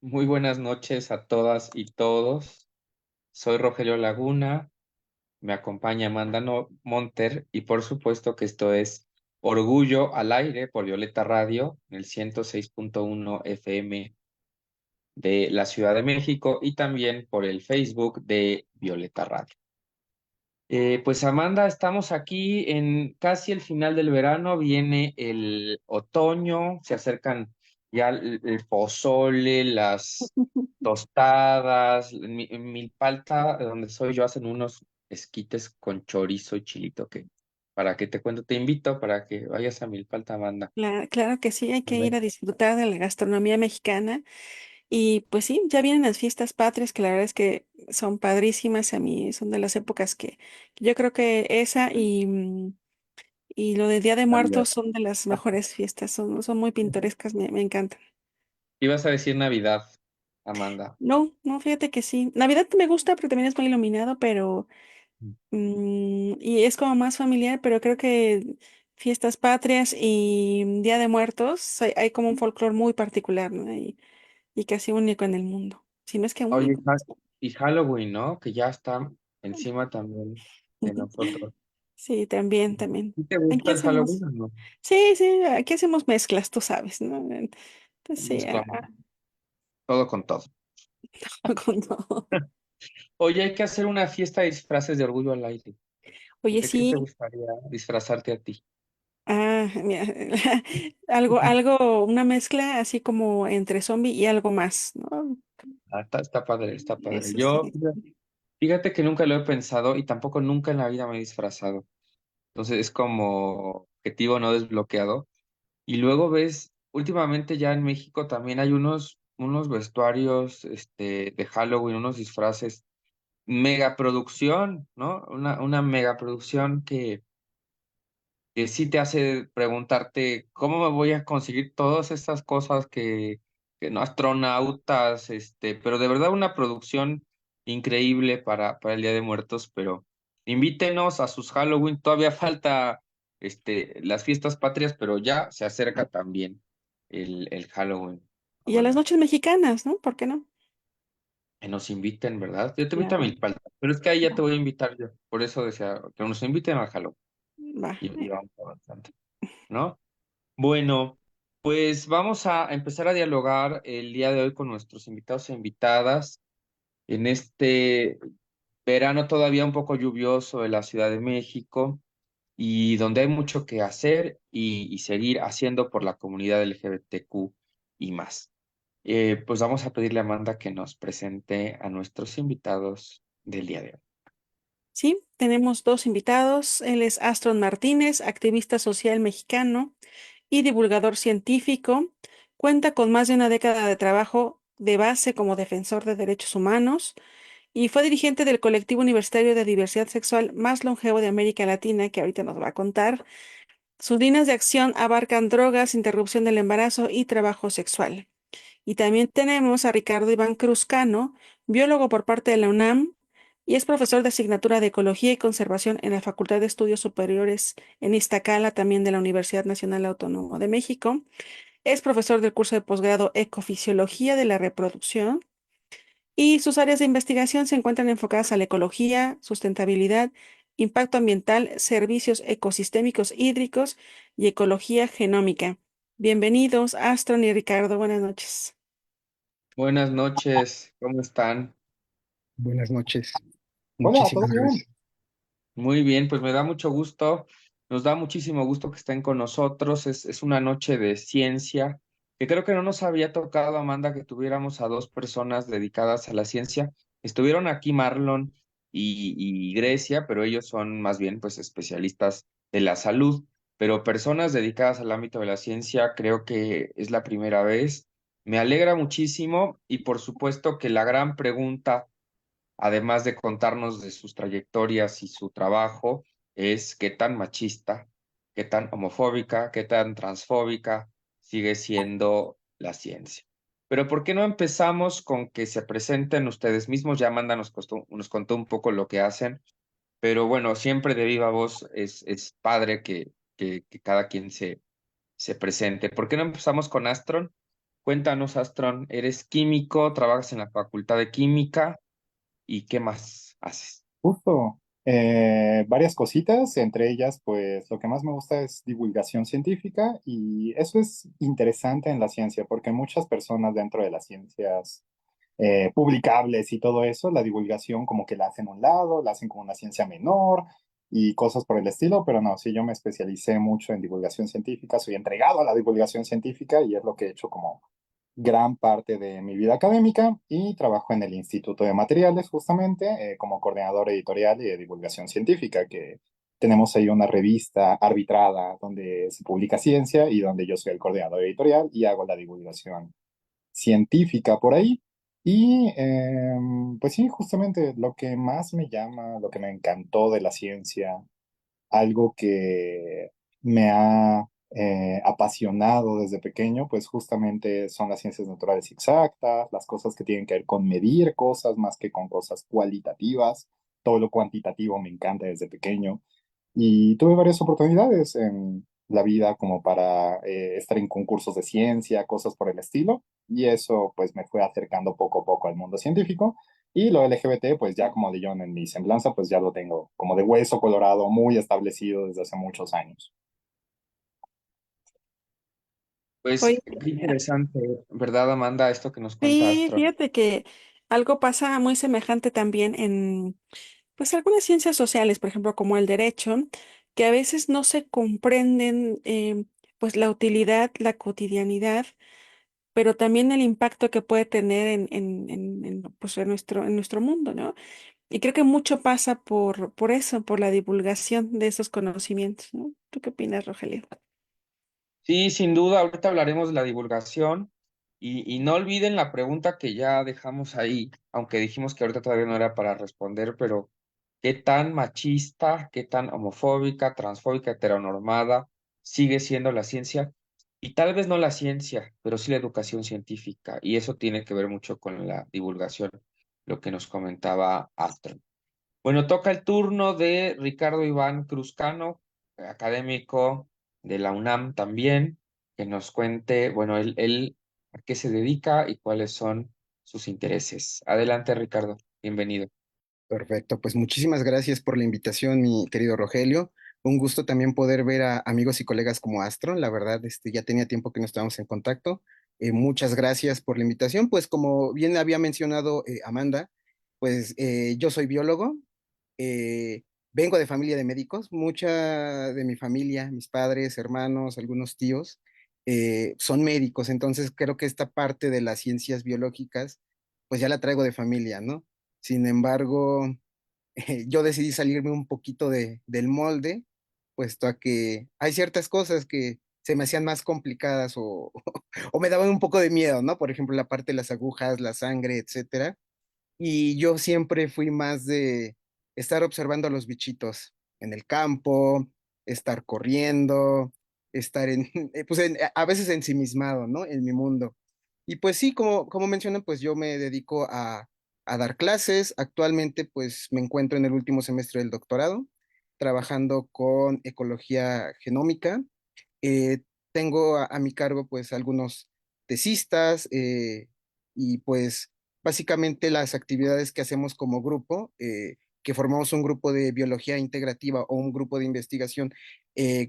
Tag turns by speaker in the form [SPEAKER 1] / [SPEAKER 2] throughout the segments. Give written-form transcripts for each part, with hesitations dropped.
[SPEAKER 1] Muy buenas noches a todas y todos. Soy Rogelio Laguna, me acompaña Amanda Monter y por supuesto que esto es Orgullo al Aire por Violeta Radio, en el 106.1 FM de la Ciudad de México y también por el Facebook de Violeta Radio. Pues Amanda, estamos aquí en casi el final del verano, viene el otoño, se acercan ya el pozole, las tostadas, en Milpalta, de donde soy yo, hacen unos esquites con chorizo y chilito que, para que te cuento, te invito para que vayas a Milpalta, Amanda.
[SPEAKER 2] Claro que sí, hay que ir
[SPEAKER 1] Amén.
[SPEAKER 2] a disfrutar de la gastronomía mexicana. Y pues sí, ya vienen las fiestas patrias, que la verdad es que son padrísimas. A mí son de las épocas que yo creo que esa y lo de Día de
[SPEAKER 1] Navidad.
[SPEAKER 2] Muertos son de las mejores fiestas, son muy pintorescas, me encantan.
[SPEAKER 1] Ibas a decir Navidad, Amanda.
[SPEAKER 2] No, fíjate que sí. Navidad me gusta porque también es muy iluminado, pero y es como más familiar, pero creo que fiestas patrias y Día de Muertos hay como un folclore muy particular, ¿no? Y casi único en el mundo, si no es que
[SPEAKER 1] Oye,
[SPEAKER 2] único.
[SPEAKER 1] y Halloween, ¿no? Que ya está encima también de nosotros.
[SPEAKER 2] Sí, también.
[SPEAKER 1] ¿Sí te gusta
[SPEAKER 2] Aquí
[SPEAKER 1] el Halloween
[SPEAKER 2] hacemos,
[SPEAKER 1] o no?
[SPEAKER 2] sí, aquí hacemos mezclas, tú sabes, ¿no? Entonces, sí,
[SPEAKER 1] Mezclamos todo con todo.
[SPEAKER 2] con todo.
[SPEAKER 1] Oye, hay que hacer una fiesta de disfraces de Orgullo al Aire.
[SPEAKER 2] Oye,
[SPEAKER 1] ¿De qué te
[SPEAKER 2] sí,
[SPEAKER 1] gustaría disfrazarte a ti?
[SPEAKER 2] mira, una mezcla así como entre zombie y algo más, ¿no?
[SPEAKER 1] Ah, está padre, está padre.
[SPEAKER 2] Eso
[SPEAKER 1] Yo,
[SPEAKER 2] sí.
[SPEAKER 1] fíjate que nunca lo he pensado y tampoco nunca en la vida me he disfrazado. Entonces es como objetivo no desbloqueado. Y luego ves, últimamente ya en México también hay unos vestuarios de Halloween, unos disfraces, megaproducción, ¿no? Una megaproducción que sí te hace preguntarte cómo me voy a conseguir todas estas cosas que no astronautas, pero de verdad una producción increíble para el Día de Muertos, pero invítenos a sus Halloween, todavía falta las fiestas patrias, pero ya se acerca también el Halloween,
[SPEAKER 2] Y a las
[SPEAKER 1] Amanda.
[SPEAKER 2] noches mexicanas, ¿no? ¿Por qué no?
[SPEAKER 1] Que nos inviten, ¿verdad? Yo te invito a
[SPEAKER 2] Claro,
[SPEAKER 1] Milpalta, pero es que ahí ya te
[SPEAKER 2] va,
[SPEAKER 1] voy a invitar yo, por eso decía que nos inviten al Halloween
[SPEAKER 2] va.
[SPEAKER 1] y vamos avanzando, ¿no? Bueno, pues vamos a empezar a dialogar el día de hoy con nuestros invitados e invitadas en este verano todavía un poco lluvioso de la Ciudad de México y donde hay mucho que hacer y seguir haciendo por la comunidad LGBTQ y más. Pues vamos a pedirle a Amanda que nos presente a nuestros invitados del día de hoy.
[SPEAKER 2] Sí, tenemos dos invitados. Él es Astron Martínez, activista social mexicano y divulgador científico. Cuenta con más de una década de trabajo de base como defensor de derechos humanos y fue dirigente del colectivo universitario de diversidad sexual más longevo de América Latina, que ahorita nos va a contar. Sus líneas de acción abarcan drogas, interrupción del embarazo y trabajo sexual. Y también tenemos a Ricardo Iván Cruzcano, biólogo por parte de la UNAM y es profesor de asignatura de Ecología y Conservación en la Facultad de Estudios Superiores en Iztacala, también de la Universidad Nacional Autónoma de México. Es profesor del curso de posgrado Ecofisiología de la Reproducción y sus áreas de investigación se encuentran enfocadas a la ecología, sustentabilidad, impacto ambiental, servicios ecosistémicos hídricos y ecología genómica. Bienvenidos, Astron y Ricardo. Buenas noches.
[SPEAKER 1] Buenas noches, ¿cómo están?
[SPEAKER 3] Buenas noches.
[SPEAKER 4] ¿Cómo? ¿Todo
[SPEAKER 3] Muchísimas
[SPEAKER 4] bien?
[SPEAKER 3] gracias.
[SPEAKER 1] Muy bien, pues me da mucho gusto, nos da muchísimo gusto que estén con nosotros. Es una noche de ciencia, que creo que no nos había tocado, Amanda, que tuviéramos a dos personas dedicadas a la ciencia. Estuvieron aquí Marlon y Grecia, pero ellos son más bien pues especialistas de la salud, pero personas dedicadas al ámbito de la ciencia creo que es la primera vez. Me alegra muchísimo y por supuesto que la gran pregunta además de contarnos de sus trayectorias y su trabajo, es qué tan machista, qué tan homofóbica, qué tan transfóbica sigue siendo la ciencia. Pero ¿por qué no empezamos con que se presenten ustedes mismos? Ya Amanda nos contó un poco lo que hacen, pero bueno, siempre de viva voz es padre que cada quien se presente. ¿Por qué no empezamos con Astron? Cuéntanos, Astron, eres químico, trabajas en la Facultad de Química y ¿qué más haces?
[SPEAKER 4] Justo, varias cositas, entre ellas, pues lo que más me gusta es divulgación científica y eso es interesante en la ciencia porque muchas personas dentro de las ciencias publicables y todo eso, la divulgación como que la hacen a un lado, la hacen como una ciencia menor y cosas por el estilo, pero no, sí, yo me especialicé mucho en divulgación científica, soy entregado a la divulgación científica y es lo que he hecho como gran parte de mi vida académica y trabajo en el Instituto de Materiales justamente como coordinador editorial y de divulgación científica, que tenemos ahí una revista arbitrada donde se publica ciencia y donde yo soy el coordinador editorial y hago la divulgación científica por ahí. Y pues sí, justamente lo que más me llama, lo que me encantó de la ciencia, algo que me ha apasionado desde pequeño, pues justamente son las ciencias naturales exactas, las cosas que tienen que ver con medir cosas más que con cosas cualitativas. Todo lo cuantitativo me encanta desde pequeño. Y tuve varias oportunidades en la vida como para estar en concursos de ciencia, cosas por el estilo. Y eso pues me fue acercando poco a poco al mundo científico. Y lo LGBT, pues ya como de John en mi semblanza, pues ya lo tengo como de hueso colorado, muy establecido desde hace muchos años.
[SPEAKER 1] Pues
[SPEAKER 2] Oye,
[SPEAKER 1] qué interesante, ¿verdad, Amanda? Esto que nos cuenta
[SPEAKER 2] sí,
[SPEAKER 1] Astron.
[SPEAKER 2] fíjate que algo pasa muy semejante también en, pues, algunas ciencias sociales, por ejemplo, como el derecho, que a veces no se comprenden, pues, la utilidad, la cotidianidad, pero también el impacto que puede tener pues, en nuestro mundo, ¿no? Y creo que mucho pasa por eso, por la divulgación de esos conocimientos, ¿no? ¿Tú qué opinas, Rogelio?
[SPEAKER 1] Sí, sin duda, ahorita hablaremos de la divulgación y no olviden la pregunta que ya dejamos ahí, aunque dijimos que ahorita todavía no era para responder, pero ¿qué tan machista, qué tan homofóbica, transfóbica, heteronormada sigue siendo la ciencia? Y tal vez no la ciencia, pero sí la educación científica, y eso tiene que ver mucho con la divulgación, lo que nos comentaba Astro. Bueno, toca el turno de Ricardo Iván Cruzcano, académico de la UNAM también, que nos cuente, bueno, él a qué se dedica y cuáles son sus intereses. Adelante, Ricardo, bienvenido.
[SPEAKER 3] Perfecto, pues muchísimas gracias por la invitación, mi querido Rogelio. Un gusto también poder ver a amigos y colegas como Astron. La verdad, ya tenía tiempo que no estábamos en contacto. Muchas gracias por la invitación. Pues como bien había mencionado Amanda, pues yo soy biólogo. Vengo de familia de médicos. Mucha de mi familia, mis padres, hermanos, algunos tíos, son médicos. Entonces creo que esta parte de las ciencias biológicas, pues ya la traigo de familia, ¿no? Sin embargo, yo decidí salirme un poquito del molde, puesto a que hay ciertas cosas que se me hacían más complicadas o me daban un poco de miedo, ¿no? Por ejemplo, la parte de las agujas, la sangre, etcétera. Y yo siempre fui más de estar observando a los bichitos en el campo, estar corriendo, estar a veces ensimismado, ¿no? En mi mundo. Y pues sí, como mencionan, pues yo me dedico a dar clases. Actualmente, pues me encuentro en el último semestre del doctorado, trabajando con ecología genómica. Eh, Tengo a mi cargo, pues, algunos tesistas y pues básicamente las actividades que hacemos como grupo, que formamos un grupo de biología integrativa o un grupo de investigación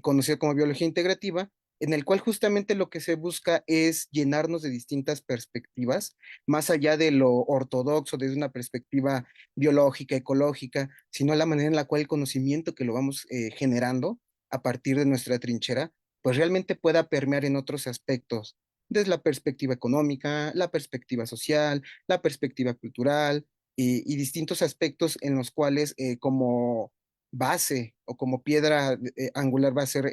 [SPEAKER 3] conocido como biología integrativa, en el cual justamente lo que se busca es llenarnos de distintas perspectivas, más allá de lo ortodoxo desde una perspectiva biológica, ecológica, sino la manera en la cual el conocimiento que lo vamos generando a partir de nuestra trinchera, pues realmente pueda permear en otros aspectos, desde la perspectiva económica, la perspectiva social, la perspectiva cultural y distintos aspectos en los cuales como base o como piedra angular va a ser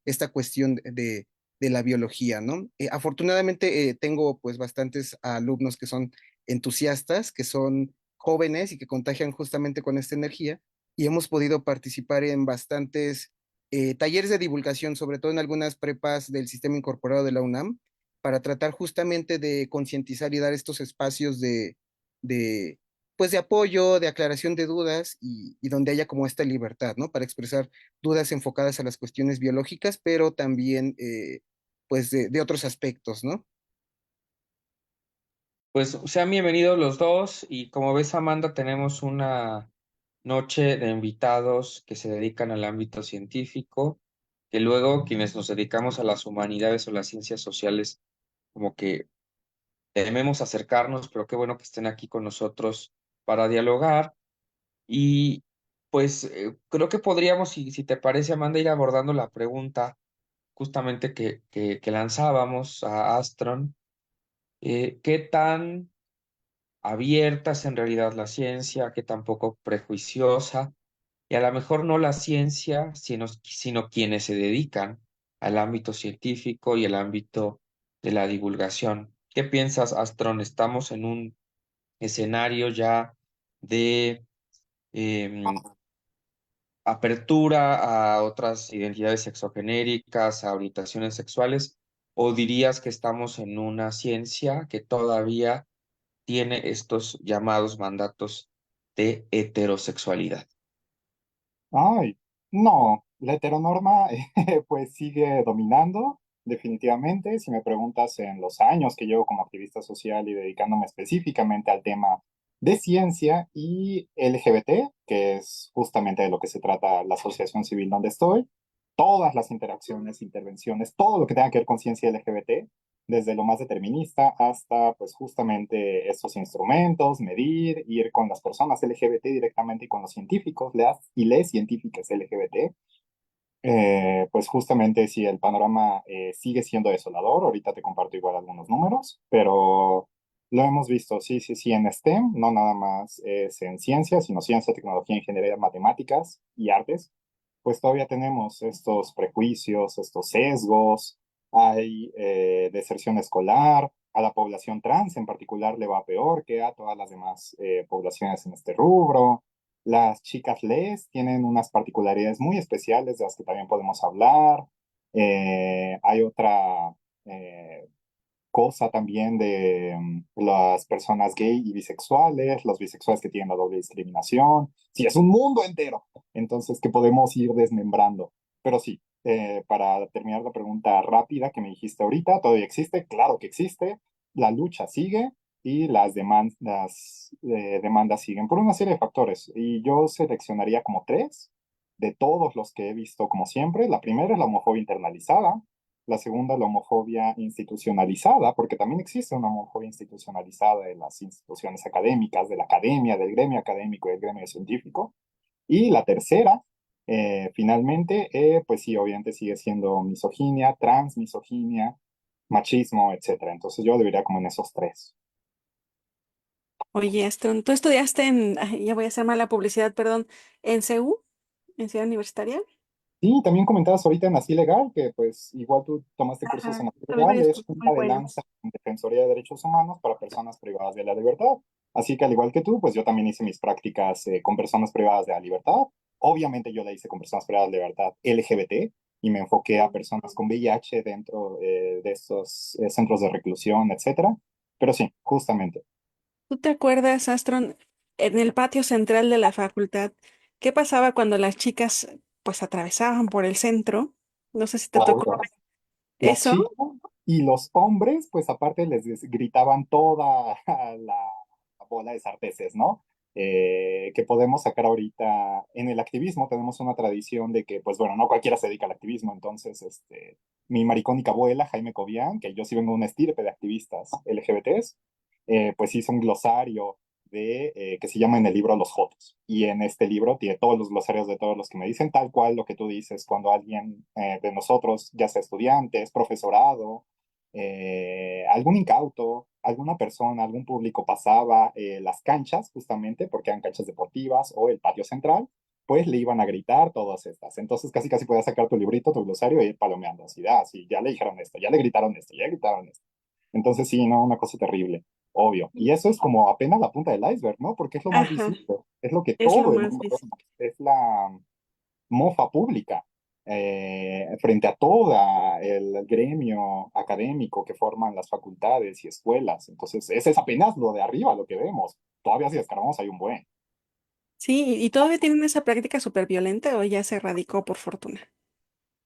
[SPEAKER 3] esta cuestión de la biología, ¿no? Afortunadamente tengo pues bastantes alumnos que son entusiastas, que son jóvenes y que contagian justamente con esta energía y hemos podido participar en bastantes talleres de divulgación, sobre todo en algunas prepas del sistema incorporado de la UNAM, para tratar justamente de concientizar y dar estos espacios de, pues de apoyo, de aclaración de dudas y donde haya como esta libertad, ¿no? Para expresar dudas enfocadas a las cuestiones biológicas, pero también, pues, de otros aspectos, ¿no?
[SPEAKER 1] Pues sean bienvenidos los dos y como ves, Amanda, tenemos una noche de invitados que se dedican al ámbito científico, que luego quienes nos dedicamos a las humanidades o las ciencias sociales, como que tememos acercarnos, pero qué bueno que estén aquí con nosotros para dialogar. Y pues creo que podríamos, si te parece, Amanda, ir abordando la pregunta justamente que lanzábamos a Astron. ¿Qué tan abierta es en realidad la ciencia? ¿Qué tan poco prejuiciosa? Y a lo mejor no la ciencia, sino quienes se dedican al ámbito científico y el ámbito de la divulgación. ¿Qué piensas, Astron? ¿Estamos en un escenario ya de apertura a otras identidades sexogenéricas, a orientaciones sexuales, o dirías que estamos en una ciencia que todavía tiene estos llamados mandatos de heterosexualidad?
[SPEAKER 4] Ay, no, la heteronorma pues sigue dominando, definitivamente. Si me preguntas en los años que llevo como activista social y dedicándome específicamente al tema de ciencia y LGBT, que es justamente de lo que se trata la asociación civil donde estoy, todas las interacciones, intervenciones, todo lo que tenga que ver con ciencia LGBT, desde lo más determinista hasta pues justamente estos instrumentos, medir, ir con las personas LGBT directamente y con los científicos, las y les científicas LGBT, pues justamente si el panorama sigue siendo desolador, ahorita te comparto igual algunos números, pero lo hemos visto, sí, sí, sí, en STEM, no nada más es en ciencia, sino ciencia, tecnología, ingeniería, matemáticas y artes, pues todavía tenemos estos prejuicios, estos sesgos, hay deserción escolar, a la población trans en particular le va peor que a todas las demás poblaciones en este rubro. Las chicas les tienen unas particularidades muy especiales de las que también podemos hablar. Hay otra eh, cosa también de las personas gay y bisexuales, los bisexuales que tienen la doble discriminación. Sí, es un mundo entero, entonces que podemos ir desmembrando. Pero sí, para terminar la pregunta rápida que me dijiste ahorita, ¿todavía existe? Claro que existe, la lucha sigue y demandas siguen por una serie de factores. Y yo seleccionaría como tres de todos los que he visto como siempre. La primera es la homofobia internalizada, la segunda, la homofobia institucionalizada, porque también existe una homofobia institucionalizada de las instituciones académicas, de la academia, del gremio académico y del gremio científico. Y la tercera, finalmente, pues sí, obviamente sigue siendo misoginia, transmisoginia, machismo, etcétera. Entonces yo debería como en esos tres.
[SPEAKER 2] Oye, Aston, ¿tú estudiaste ay, ya voy a hacer mala publicidad, perdón, en CU, en Ciudad Universitaria?
[SPEAKER 4] Sí, también comentabas ahorita en Así Legal, que pues igual tú tomaste cursos
[SPEAKER 2] Ajá,
[SPEAKER 4] en Así
[SPEAKER 2] tuve
[SPEAKER 4] Legal,
[SPEAKER 2] varios
[SPEAKER 4] es
[SPEAKER 2] cursos muy
[SPEAKER 4] punta de lanza
[SPEAKER 2] buenos.
[SPEAKER 4] en Defensoría de Derechos Humanos para personas privadas de la libertad. Así que al igual que tú, pues yo también hice mis prácticas con personas privadas de la libertad. Obviamente yo la hice con personas privadas de libertad LGBT y me enfoqué a personas con VIH dentro de estos centros de reclusión, etcétera. Pero sí, justamente.
[SPEAKER 2] ¿Tú te acuerdas, Astron, en el patio central de la facultad, qué pasaba cuando las chicas pues atravesaban por el centro? No sé si te tocó
[SPEAKER 4] Obvio. Las
[SPEAKER 2] eso.
[SPEAKER 4] chicas y los hombres, pues aparte gritaban toda la bola de sarteses, ¿no? Que podemos sacar ahorita en el activismo, tenemos una tradición de que, pues bueno, no cualquiera se dedica al activismo, entonces, mi maricónica abuela, Jaime Cobian, que yo sí vengo de una estirpe de activistas LGBTs, pues hizo un glosario que se llama en el libro Los Jotos. Y en este libro tiene todos los glosarios de todos los que me dicen, tal cual lo que tú dices, cuando alguien de nosotros, ya sea estudiantes, profesorado, algún incauto, alguna persona, algún público pasaba las canchas, justamente porque eran canchas deportivas o el patio central, pues le iban a gritar todas estas. Entonces casi casi podías sacar tu librito, tu glosario e ir palomeando. Así, sí, ya le dijeron esto, ya le gritaron esto, ya le gritaron esto. Entonces sí, no, una cosa terrible, obvio. Y eso es como apenas la punta del iceberg, ¿no? Porque es lo más
[SPEAKER 2] Ajá,
[SPEAKER 4] visible, es lo que
[SPEAKER 2] es lo
[SPEAKER 4] todo el
[SPEAKER 2] más
[SPEAKER 4] mundo ve,
[SPEAKER 2] visible.
[SPEAKER 4] es la mofa pública frente a todo el gremio académico que forman las facultades y escuelas. Entonces, ese es apenas lo de arriba, lo que vemos. Todavía si escarbamos hay un buen.
[SPEAKER 2] Sí, ¿y todavía tienen esa práctica súper violenta o ya se erradicó por fortuna?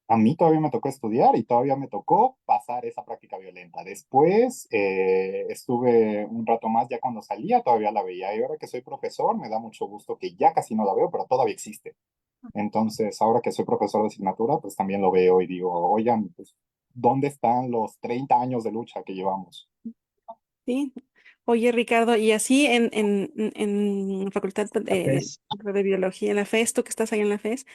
[SPEAKER 4] A mí todavía me tocó estudiar y todavía me tocó pasar pasar esa práctica violenta. Después estuve un rato más, ya cuando salía todavía la veía, y ahora que soy profesor me da mucho gusto que ya casi no la veo, pero todavía existe. Entonces, ahora que soy profesor de asignatura, pues también lo veo y digo, oigan, pues, ¿dónde están los 30 años de lucha que llevamos?
[SPEAKER 2] Sí. Oye, Ricardo, y así en Facultad
[SPEAKER 1] Cafés.
[SPEAKER 2] de Biología, en la FES, tú que estás ahí en la FES,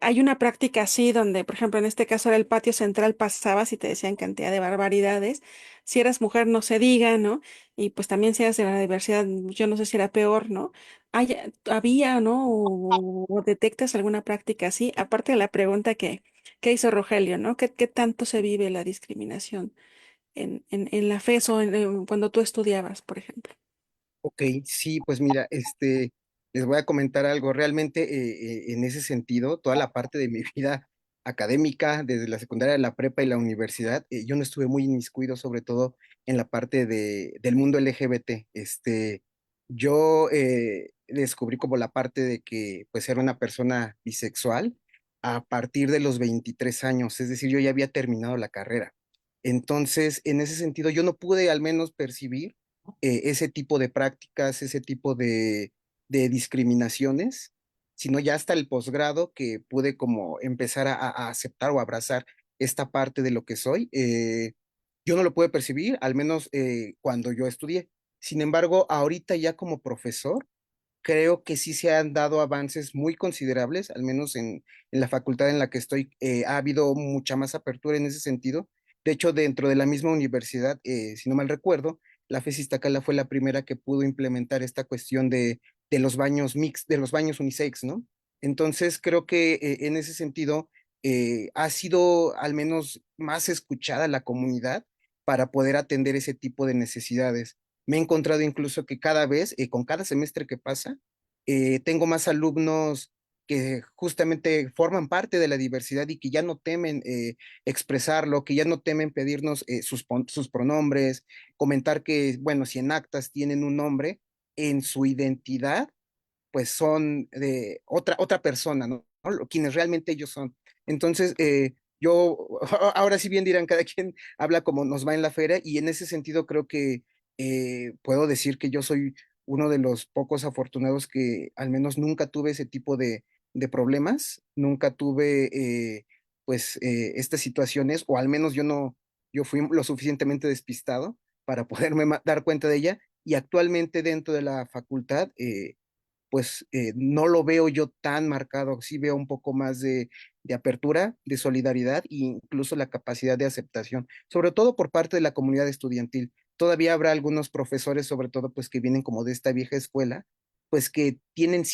[SPEAKER 2] hay una práctica así donde, por ejemplo, en este caso era el patio central, pasabas y te decían cantidad de barbaridades. Si eras mujer, no se diga, ¿no? Y pues también si eras de la diversidad, yo no sé si era peor, ¿no? Había, ¿no? O detectas alguna práctica así, aparte de la pregunta que hizo Rogelio, ¿no? ¿Qué tanto se vive la discriminación en la FES o cuando tú estudiabas, por ejemplo?
[SPEAKER 3] Ok, sí, pues mira, les voy a comentar algo. Realmente, en ese sentido, toda la parte de mi vida académica, desde la secundaria, la prepa y la universidad, yo no estuve muy inmiscuido, sobre todo en la parte del mundo LGBT. Yo descubrí como la parte de que, pues, era una persona bisexual a partir de los 23 años, es decir, yo ya había terminado la carrera. Entonces, en ese sentido, yo no pude al menos percibir ese tipo de prácticas, ese tipo de discriminaciones, sino ya hasta el posgrado que pude como empezar a aceptar o abrazar esta parte de lo que soy. Yo no lo pude percibir, al menos cuando yo estudié. Sin embargo, ahorita ya como profesor, creo que sí se han dado avances muy considerables, al menos en la facultad en la que estoy, ha habido mucha más apertura en ese sentido. De hecho, dentro de la misma universidad, si no mal recuerdo, la FES Iztacala fue la primera que pudo implementar esta cuestión de los baños mix, de los baños unisex, ¿no? Entonces, creo que en ese sentido ha sido al menos más escuchada la comunidad para poder atender ese tipo de necesidades. Me he encontrado incluso que cada vez, con cada semestre que pasa, tengo más alumnos que justamente forman parte de la diversidad y que ya no temen expresarlo, que ya no temen pedirnos sus pronombres, comentar que, bueno, si en actas tienen un nombre, en su identidad, pues son de otra persona, ¿no? Quienes realmente ellos son. Entonces, yo, ahora sí bien dirán, cada quien habla como nos va en la feria y en ese sentido creo que puedo decir que yo soy uno de los pocos afortunados que al menos nunca tuve ese tipo de problemas, nunca tuve pues estas situaciones, o al menos yo no, yo fui lo suficientemente despistado para poderme dar cuenta de ella y actualmente dentro de la facultad, pues no lo veo yo tan marcado, sí veo un poco más de apertura, de solidaridad e incluso la capacidad de aceptación, sobre todo por parte de la comunidad estudiantil. Todavía habrá algunos profesores, sobre todo, pues que vienen como de esta vieja escuela, pues que tienen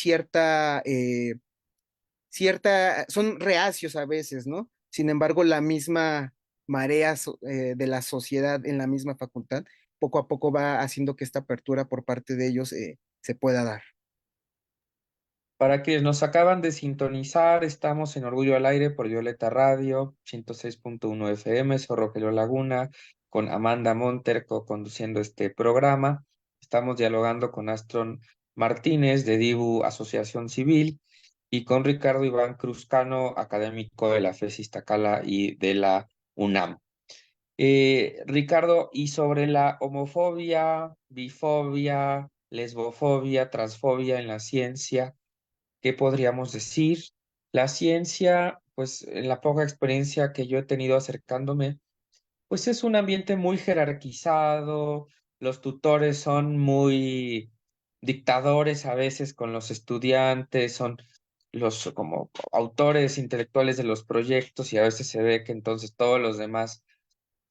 [SPEAKER 3] son reacios a veces, ¿no? Sin embargo, la misma marea de la sociedad en la misma facultad, poco a poco va haciendo que esta apertura por parte de ellos se pueda dar.
[SPEAKER 1] Para quienes nos acaban de sintonizar, estamos en Orgullo al Aire por Violeta Radio, 106.1 FM, soy Rogelio Laguna, con Amanda Monterco conduciendo este programa. Estamos dialogando con Astron Martínez de Dibu Asociación Civil y con Ricardo Iván Cruzcano, académico de la FES Iztacala y de la UNAM. Ricardo, y sobre la homofobia, bifobia, lesbofobia, transfobia en la ciencia, ¿qué podríamos decir? La ciencia, pues en la poca experiencia que yo he tenido acercándome, pues es un ambiente muy jerarquizado, los tutores son muy dictadores a veces con los estudiantes, son los como autores intelectuales de los proyectos y a veces se ve que entonces todos los demás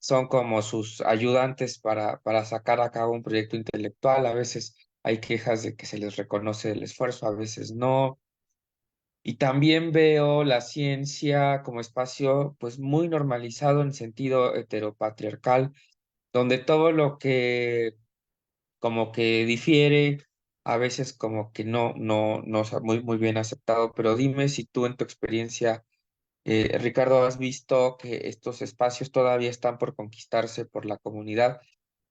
[SPEAKER 1] son como sus ayudantes para sacar a cabo un proyecto intelectual, a veces hay quejas de que se les reconoce el esfuerzo, a veces no. Y también veo la ciencia como espacio pues muy normalizado en sentido heteropatriarcal, donde todo lo que como que difiere, a veces como que no está muy bien aceptado. Pero dime si tú en tu experiencia, Ricardo, has visto que estos espacios todavía están por conquistarse por la comunidad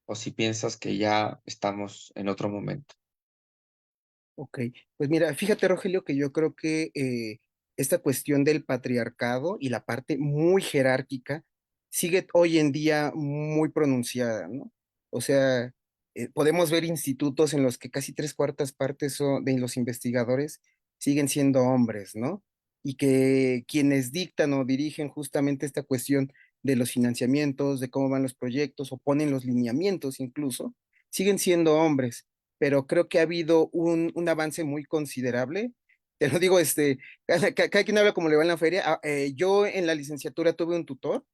[SPEAKER 1] o si piensas que ya estamos en otro momento.
[SPEAKER 3] Ok, pues mira, fíjate, Rogelio, que yo creo que esta cuestión del patriarcado y la parte muy jerárquica sigue hoy en día muy pronunciada, ¿no? O sea, podemos ver institutos en los que casi tres cuartas partes de los investigadores siguen siendo hombres, ¿no? Y que quienes dictan o dirigen justamente esta cuestión de los financiamientos, de cómo van los proyectos o ponen los lineamientos incluso, siguen siendo hombres. Pero creo que ha habido un avance muy considerable. Te lo digo, cada quien habla como le va en la feria. Yo en la licenciatura tuve un tutor,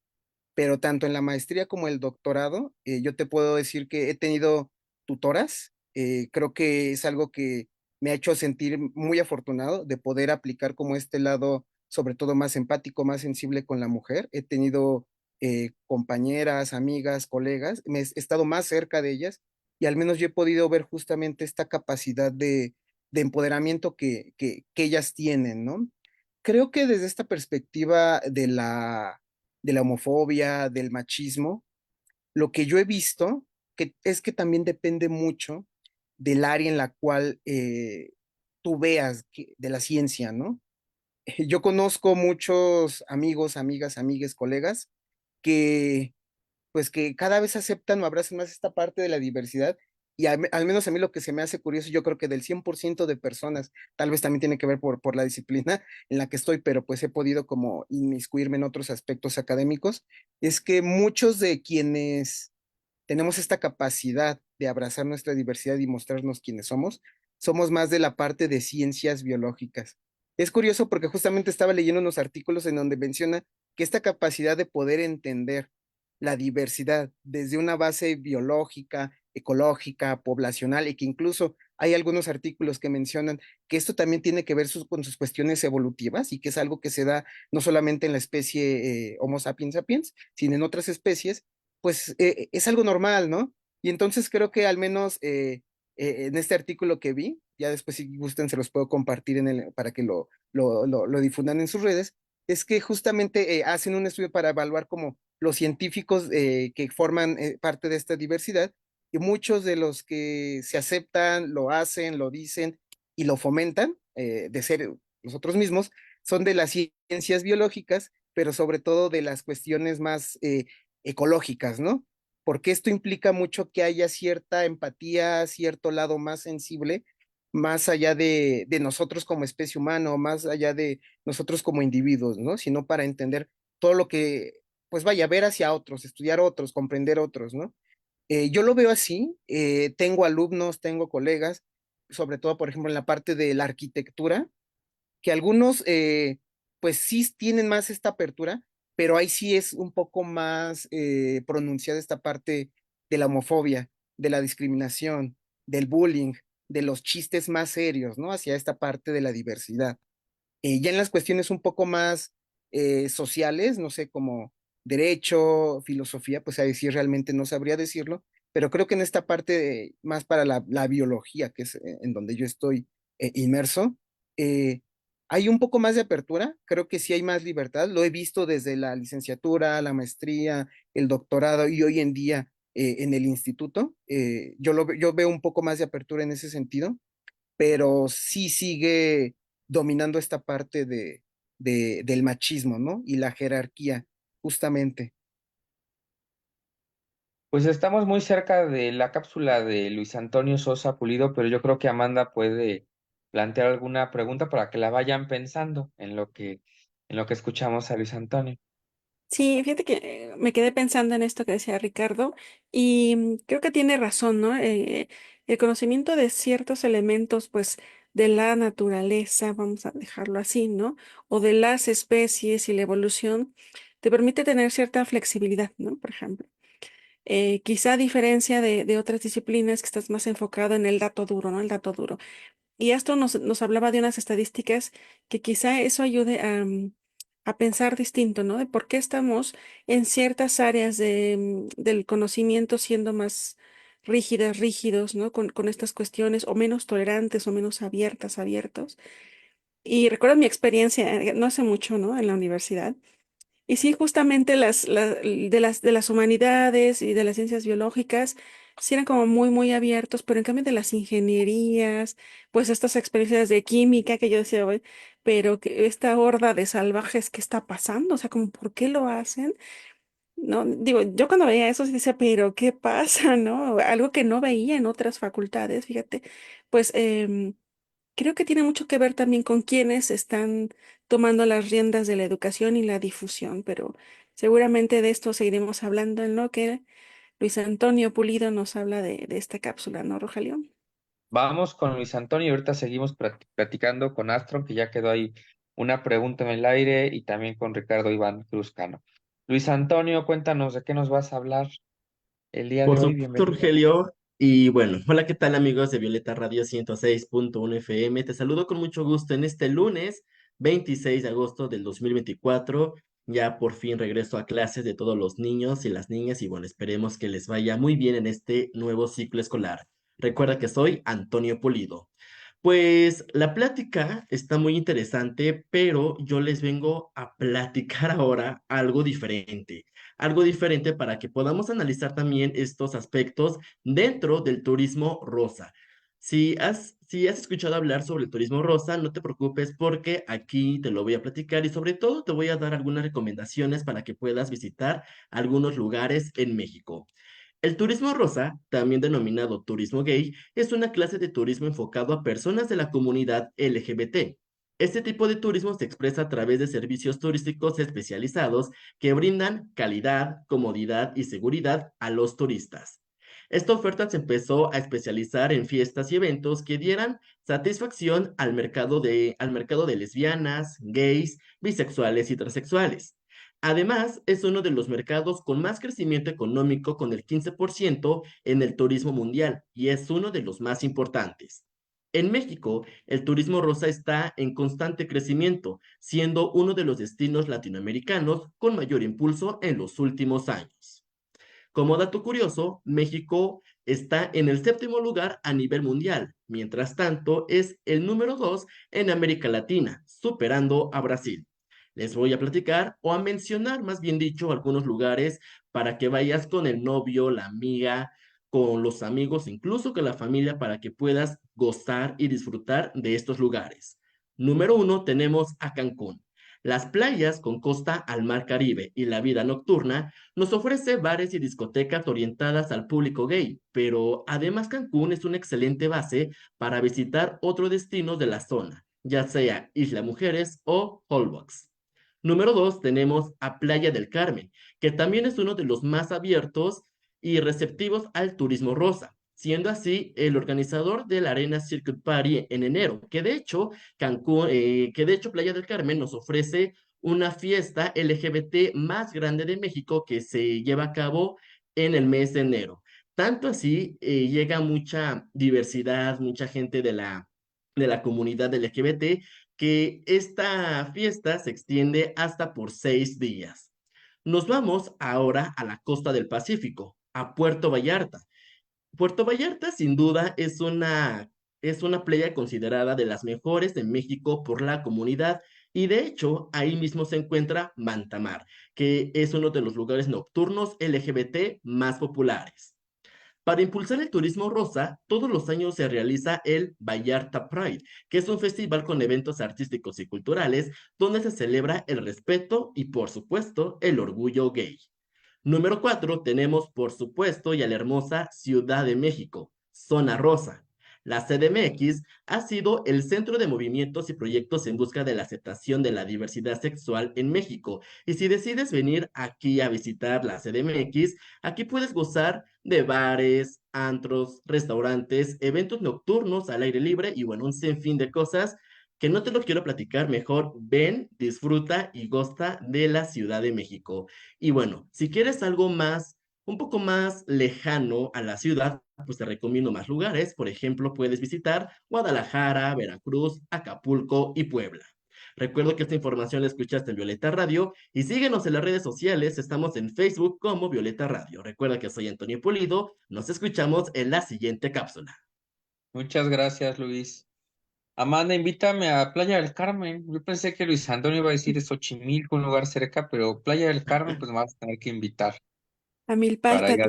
[SPEAKER 3] pero tanto en la maestría como el doctorado, yo te puedo decir que he tenido tutoras. Creo que es algo que me ha hecho sentir muy afortunado de poder aplicar como este lado, sobre todo más empático, más sensible con la mujer. He tenido compañeras, amigas, colegas, he estado más cerca de ellas y al menos yo he podido ver justamente esta capacidad de empoderamiento que ellas tienen, ¿no? Creo que desde esta perspectiva de la homofobia, del machismo, lo que yo he visto es que también depende mucho del área en la cual tú veas de la ciencia, ¿no? Yo conozco muchos amigos, amigas, amigues, colegas que pues que cada vez aceptan o abrazan más esta parte de la diversidad. Y al menos a mí lo que se me hace curioso, yo creo que del 100% de personas, tal vez también tiene que ver por la disciplina en la que estoy, pero pues he podido como inmiscuirme en otros aspectos académicos, es que muchos de quienes tenemos esta capacidad de abrazar nuestra diversidad y mostrarnos quiénes somos, somos más de la parte de ciencias biológicas. Es curioso porque justamente estaba leyendo unos artículos en donde menciona que esta capacidad de poder entender la diversidad desde una base biológica, ecológica, poblacional, y que incluso hay algunos artículos que mencionan que esto también tiene que ver con sus cuestiones evolutivas y que es algo que se da no solamente en la especie Homo sapiens sapiens, sino en otras especies, pues es algo normal, ¿no? Y entonces creo que al menos en este artículo que vi, ya después si gustan se los puedo compartir para que lo difundan en sus redes, es que justamente hacen un estudio para evaluar como los científicos que forman parte de esta diversidad y muchos de los que se aceptan, lo hacen, lo dicen y lo fomentan de ser nosotros mismos, son de las ciencias biológicas, pero sobre todo de las cuestiones más ecológicas, ¿no? Porque esto implica mucho que haya cierta empatía, cierto lado más sensible, más allá de nosotros como especie humana, o más allá de nosotros como individuos, ¿no? Sino para entender todo lo que, pues vaya, ver hacia otros, estudiar otros, comprender otros, ¿no? Yo lo veo así, tengo alumnos, tengo colegas, sobre todo, por ejemplo, en la parte de la arquitectura, que algunos pues sí tienen más esta apertura, pero ahí sí es un poco más pronunciada esta parte de la homofobia, de la discriminación, del bullying, de los chistes más serios, ¿no? Hacia esta parte de la diversidad. Ya en las cuestiones un poco más sociales, no sé, como derecho, filosofía, pues ahí sí realmente no sabría decirlo, pero creo que en esta parte más para la biología, que es en donde yo estoy inmerso, eh, hay un poco más de apertura, creo que sí hay más libertad, lo he visto desde la licenciatura, la maestría, el doctorado y hoy en día en el instituto, yo veo un poco más de apertura en ese sentido, pero sí sigue dominando esta parte del machismo, ¿no? Y la jerarquía, justamente.
[SPEAKER 1] Pues estamos muy cerca de la cápsula de Luis Antonio Sosa Pulido, pero yo creo que Amanda puede plantear alguna pregunta para que la vayan pensando en lo que escuchamos a Luis Antonio.
[SPEAKER 2] Sí, fíjate que me quedé pensando en esto que decía Ricardo y creo que tiene razón, ¿no? El conocimiento de ciertos elementos, pues, de la naturaleza, vamos a dejarlo así, ¿no? O de las especies y la evolución, te permite tener cierta flexibilidad, ¿no? Por ejemplo, quizá a diferencia de otras disciplinas que estás más enfocado en el dato duro, ¿no? El dato duro. Y esto nos hablaba de unas estadísticas que quizá eso ayude a pensar distinto, ¿no? De por qué estamos en ciertas áreas del conocimiento siendo más rígidas, rígidos, ¿no? Con estas cuestiones, o menos tolerantes, o menos abiertas, abiertos. Y recuerdo mi experiencia, no hace mucho, ¿no? En la universidad. Y sí, justamente de las humanidades y de las ciencias biológicas, sí eran como muy, muy abiertos, pero en cambio de las ingenierías, pues estas experiencias de química que yo decía, "Oye, pero que esta horda de salvajes, ¿qué está pasando? O sea, como, ¿por qué lo hacen?" No, digo, yo cuando veía eso sí decía, pero ¿qué pasa, no? Algo que no veía en otras facultades, fíjate. Pues creo que tiene mucho que ver también con quienes están tomando las riendas de la educación y la difusión, pero seguramente de esto seguiremos hablando en lo que Luis Antonio Pulido nos habla de esta cápsula, ¿no, Rogelio?
[SPEAKER 1] Vamos con Luis Antonio y ahorita seguimos platicando con Astron, que ya quedó ahí una pregunta en el aire, y también con Ricardo Iván Cruzcano. Luis Antonio, cuéntanos de qué nos vas a hablar el día
[SPEAKER 5] Por
[SPEAKER 1] de hoy.
[SPEAKER 5] supuesto,
[SPEAKER 1] Bienvenido.
[SPEAKER 5] Rogelio. Y bueno, hola, ¿qué tal amigos de Violeta Radio 106.1 FM? Te saludo con mucho gusto en este lunes 26 de agosto del 2024. Ya por fin regreso a clases de todos los niños y las niñas y bueno, esperemos que les vaya muy bien en este nuevo ciclo escolar. Recuerda que soy Antonio Pulido. Pues la plática está muy interesante, pero yo les vengo a platicar ahora algo diferente para que podamos analizar también estos aspectos dentro del turismo rosa. Si has escuchado hablar sobre el turismo rosa, no te preocupes porque aquí te lo voy a platicar y sobre todo te voy a dar algunas recomendaciones para que puedas visitar algunos lugares en México. El turismo rosa, también denominado turismo gay, es una clase de turismo enfocado a personas de la comunidad LGBT. Este tipo de turismo se expresa a través de servicios turísticos especializados que brindan calidad, comodidad y seguridad a los turistas. Esta oferta se empezó a especializar en fiestas y eventos que dieran satisfacción al mercado de lesbianas, gays, bisexuales y transexuales. Además, es uno de los mercados con más crecimiento económico, con el 15% en el turismo mundial, y es uno de los más importantes. En México, el turismo rosa está en constante crecimiento, siendo uno de los destinos latinoamericanos con mayor impulso en los últimos años. Como dato curioso, México está en el séptimo lugar a nivel mundial, mientras tanto es el número 2 en América Latina, superando a Brasil. Les voy a platicar o a mencionar, más bien dicho, algunos lugares para que vayas con el novio, la amiga, con los amigos, incluso con la familia, para que puedas gozar y disfrutar de estos lugares. Número 1, tenemos a Cancún. Las playas con costa al mar Caribe y la vida nocturna nos ofrece bares y discotecas orientadas al público gay, pero además Cancún es una excelente base para visitar otros destinos de la zona, ya sea Isla Mujeres o Holbox. Número 2, tenemos a Playa del Carmen, que también es uno de los más abiertos y receptivos al turismo rosa, siendo así el organizador del Arena Circuit Party en enero, que de hecho Playa del Carmen nos ofrece una fiesta LGBT más grande de México que se lleva a cabo en el mes de enero. Tanto así, llega mucha diversidad, mucha gente de la comunidad LGBT, que esta fiesta se extiende hasta por 6 días. Nos vamos ahora a la costa del Pacífico, a Puerto Vallarta. Puerto Vallarta, sin duda, es una playa considerada de las mejores de México por la comunidad, y de hecho ahí mismo se encuentra Mantamar, que es uno de los lugares nocturnos LGBT más populares. Para impulsar el turismo rosa, todos los años se realiza el Vallarta Pride, que es un festival con eventos artísticos y culturales donde se celebra el respeto y, por supuesto, el orgullo gay. Número 4, tenemos por supuesto y a la hermosa Ciudad de México, Zona Rosa. La CDMX ha sido el centro de movimientos y proyectos en busca de la aceptación de la diversidad sexual en México. Y si decides venir aquí a visitar la CDMX, aquí puedes gozar de bares, antros, restaurantes, eventos nocturnos al aire libre y bueno, un sinfín de cosas que no te lo quiero platicar. Mejor ven, disfruta y goza de la Ciudad de México. Y bueno, si quieres algo más, un poco más lejano a la ciudad, pues te recomiendo más lugares. Por ejemplo, puedes visitar Guadalajara, Veracruz, Acapulco y Puebla. Recuerdo que esta información la escuchaste en Violeta Radio y síguenos en las redes sociales. Estamos en Facebook como Violeta Radio. Recuerda que soy Antonio Pulido. Nos escuchamos en la siguiente cápsula.
[SPEAKER 1] Muchas gracias, Luis. Amanda, invítame a Playa del Carmen. Yo pensé que Luis Antonio iba a decir Xochimilco, un lugar cerca, pero Playa del Carmen, pues me vas a tener que invitar
[SPEAKER 2] A
[SPEAKER 1] para
[SPEAKER 2] Milpalta.
[SPEAKER 1] ir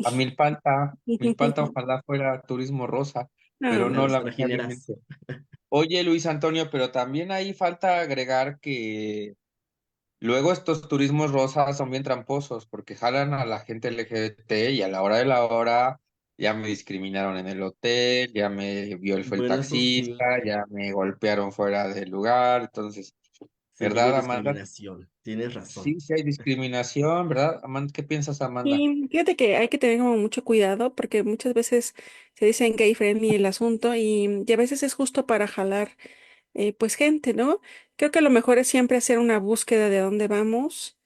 [SPEAKER 1] a Milpalta. Milpalta ojalá fuera turismo rosa, pero
[SPEAKER 2] No,
[SPEAKER 1] no,
[SPEAKER 5] Claro, estará generas.
[SPEAKER 1] lamentablemente. Oye, Luis Antonio, pero también ahí falta agregar que Luego estos turismos rosas son bien tramposos porque jalan a la gente LGBT y a la hora de la hora ya me discriminaron en el hotel, ya me vio el
[SPEAKER 5] Bueno, eso sí,
[SPEAKER 1] taxista, ya me golpearon fuera del lugar. Entonces,
[SPEAKER 5] se vuelve
[SPEAKER 1] ¿verdad, Amanda?
[SPEAKER 5] discriminación. Tienes razón.
[SPEAKER 1] Sí, sí hay discriminación, ¿verdad? Amanda, ¿qué piensas, Amanda?
[SPEAKER 2] Y fíjate que hay que tener como mucho cuidado porque muchas veces se dicen gay friendly el asunto y a veces es justo para jalar pues gente, ¿no? Creo que lo mejor es siempre hacer una búsqueda de dónde vamos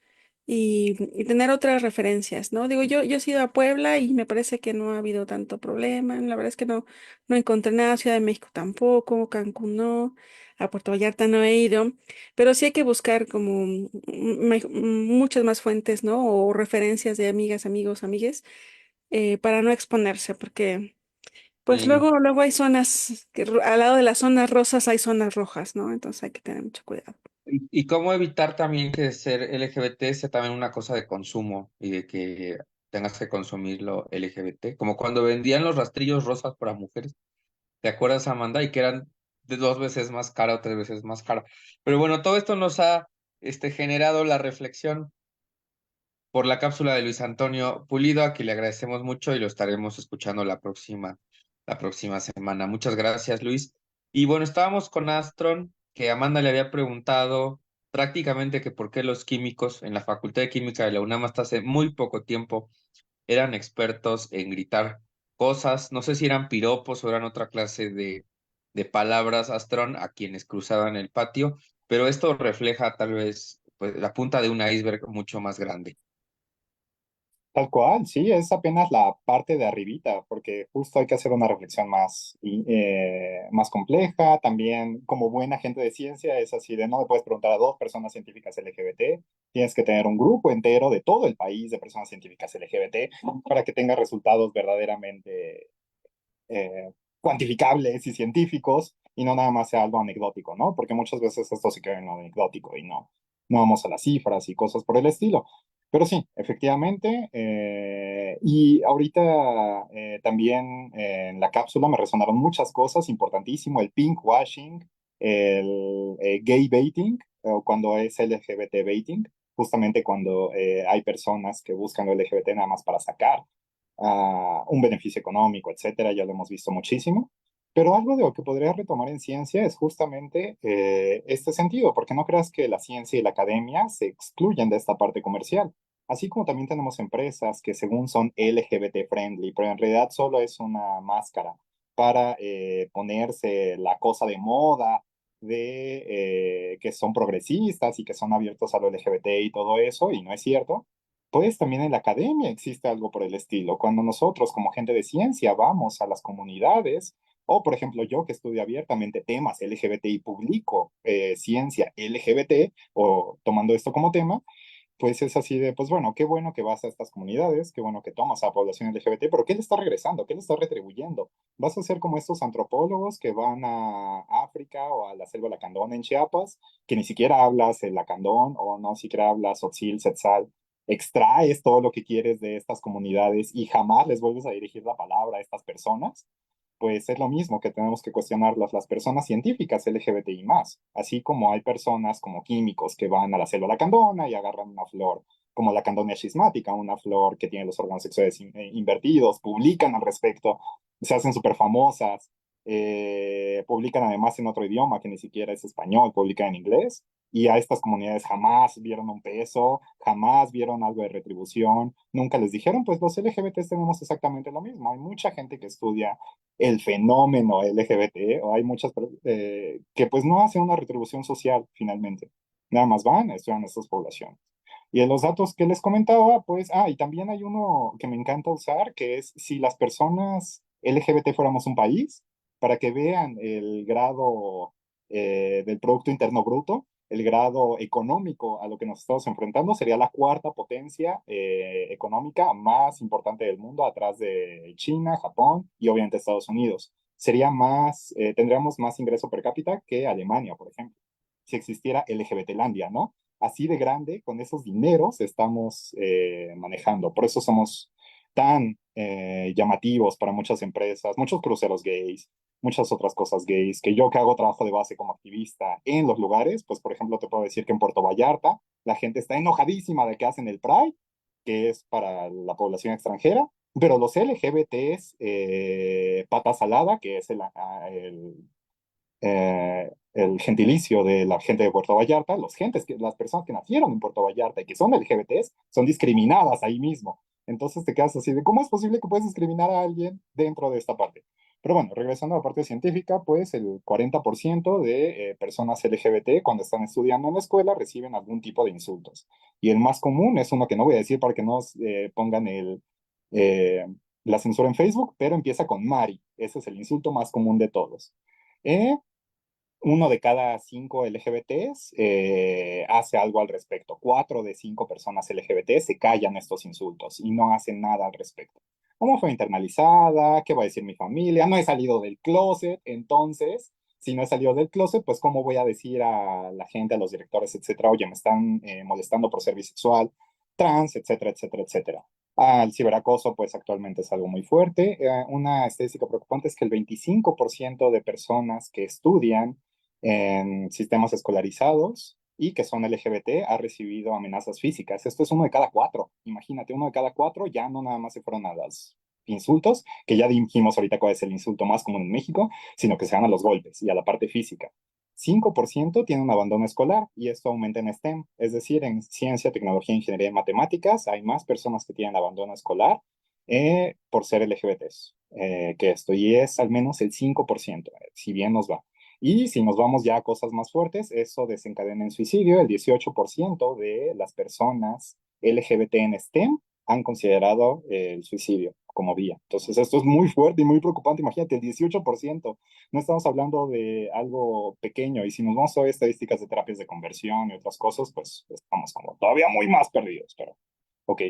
[SPEAKER 2] y tener otras referencias, ¿no? Digo, yo he ido a Puebla y me parece que no ha habido tanto problema. La verdad es que no encontré nada, Ciudad de México tampoco, Cancún no, a Puerto Vallarta no he ido, pero sí hay que buscar como muchas más fuentes, ¿no? O referencias de amigas, amigos, amigues, para no exponerse, porque pues
[SPEAKER 1] Sí.
[SPEAKER 2] luego hay zonas, al lado de las zonas rosas hay zonas rojas, ¿no? Entonces hay que tener mucho cuidado.
[SPEAKER 1] Y cómo evitar también que ser LGBT sea también una cosa de consumo y de que tengas que consumir lo LGBT, como cuando vendían los rastrillos rosas para mujeres. ¿Te acuerdas, Amanda? Y que eran de 2 veces más cara o 3 veces más cara. Pero bueno, todo esto nos ha generado la reflexión por la cápsula de Luis Antonio Pulido, a quien le agradecemos mucho y lo estaremos escuchando la próxima semana. Muchas gracias, Luis. Y bueno, estábamos con Astron, que Amanda le había preguntado prácticamente que por qué los químicos en la Facultad de Química de la UNAM hasta hace muy poco tiempo eran expertos en gritar cosas, no sé si eran piropos o eran otra clase de palabras, Astrón, a quienes cruzaban el patio, pero esto refleja tal vez pues, la punta de un iceberg mucho más grande.
[SPEAKER 4] Tal cual, sí, es apenas la parte de arribita, porque justo hay que hacer una reflexión más, más compleja. También, como buena gente de ciencia, es así de no le puedes preguntar a dos personas científicas LGBT, tienes que tener un grupo entero de todo el país de personas científicas LGBT para que tenga resultados verdaderamente cuantificables y científicos y no nada más sea algo anecdótico, ¿no? Porque muchas veces esto se queda en lo anecdótico y no vamos a las cifras y cosas por el estilo. Pero sí, efectivamente, y ahorita también en la cápsula me resonaron muchas cosas, importantísimo, el pink washing, el gay baiting, o cuando es LGBT baiting, justamente cuando hay personas que buscan lo LGBT nada más para sacar un beneficio económico, etcétera, ya lo hemos visto muchísimo. Pero algo de lo que podría retomar en ciencia es justamente este sentido, porque no creas que la ciencia y la academia se excluyen de esta parte comercial. Así como también tenemos empresas que según son LGBT friendly, pero en realidad solo es una máscara para ponerse la cosa de moda de que son progresistas y que son abiertos a lo LGBT y todo eso, y no es cierto. Pues también en la academia existe algo por el estilo. Cuando nosotros, como gente de ciencia, vamos a las comunidades, o por ejemplo yo que estudio abiertamente temas LGBT y publico ciencia LGBT, o tomando esto como tema, pues es así de, pues bueno que vas a estas comunidades, qué bueno que tomas a la población LGBT, pero ¿qué le está regresando? ¿Qué le está retribuyendo? ¿Vas a ser como estos antropólogos que van a África o a la selva lacandona en Chiapas, que ni siquiera hablas el lacandón o no siquiera hablas Tzotzil, Setzal, extraes todo lo que quieres de estas comunidades y jamás les vuelves a dirigir la palabra a estas personas? Pues es lo mismo que tenemos que cuestionar las personas científicas LGBTI más, así como hay personas como químicos que van a la selva lacandona y agarran una flor como la Candonia schismática, una flor que tiene los órganos sexuales invertidos, publican al respecto, se hacen súper famosas, publican además en otro idioma que ni siquiera es español, publican en inglés, y a estas comunidades jamás vieron un peso, jamás vieron algo de retribución, nunca les dijeron, pues los LGBTs tenemos exactamente lo mismo. Hay mucha gente que estudia el fenómeno LGBT, o hay muchas que pues no hacen una retribución social finalmente, nada más van a estudiar en estas poblaciones. Y en los datos que les comentaba, pues, y también hay uno que me encanta usar, que es si las personas LGBT fuéramos un país, para que vean el grado del Producto Interno Bruto, el grado económico a lo que nos estamos enfrentando, sería la cuarta potencia económica más importante del mundo, atrás de China, Japón y obviamente Estados Unidos. Sería más, tendríamos más ingreso per cápita que Alemania, por ejemplo, si existiera LGBTlandia, ¿no? Así de grande, con esos dineros estamos manejando. Por eso somos tan llamativos para muchas empresas, muchos cruceros gays, muchas otras cosas gays, que yo que hago trabajo de base como activista en los lugares, pues por ejemplo te puedo decir que en Puerto Vallarta la gente está enojadísima de que hacen el Pride, que es para la población extranjera, pero los LGBTs, pata salada, que es el gentilicio de la gente de Puerto Vallarta, las personas que nacieron en Puerto Vallarta y que son LGBTs, son discriminadas ahí mismo. Entonces te quedas así de, ¿cómo es posible que puedes discriminar a alguien dentro de esta parte? Pero bueno, regresando a la parte científica, pues el 40% de personas LGBT cuando están estudiando en la escuela reciben algún tipo de insultos. Y el más común es uno que no voy a decir para que no pongan eh, la censura en Facebook, pero empieza con Mari. Ese es el insulto más común de todos. Eh, 1 de cada 5 LGBTs hace algo al respecto. 4 de 5 personas LGBT se callan estos insultos y no hacen nada al respecto. ¿Cómo fue internalizada? ¿Qué va a decir mi familia? No he salido del closet, entonces, si no he salido del closet, pues ¿cómo voy a decir a la gente, a los directores, etcétera, oye, me están molestando por ser bisexual, trans, etcétera, etcétera, etcétera? El ciberacoso, pues actualmente es algo muy fuerte. Una estadística preocupante es que el 25% de personas que estudian en sistemas escolarizados y que son LGBT ha recibido amenazas físicas. Esto es 1 de cada 4. Imagínate, 1 de cada 4 ya no nada más se fueron a los insultos, que ya dijimos ahorita cuál es el insulto más común en México, sino que se van a los golpes y a la parte física. 5% tiene un abandono escolar y esto aumenta en STEM, es decir, en ciencia, tecnología, ingeniería y matemáticas hay más personas que tienen abandono escolar por ser LGBTs que esto, y es al menos el 5%, si bien nos va. Y si nos vamos ya a cosas más fuertes, eso desencadena en suicidio. El 18% de las personas LGBT en STEM han considerado el suicidio como vía. Entonces, esto es muy fuerte y muy preocupante. Imagínate, el 18%. No estamos hablando de algo pequeño. Y si nos vamos a estadísticas de terapias de conversión y otras cosas, pues estamos como todavía muy más perdidos. Pero, ok.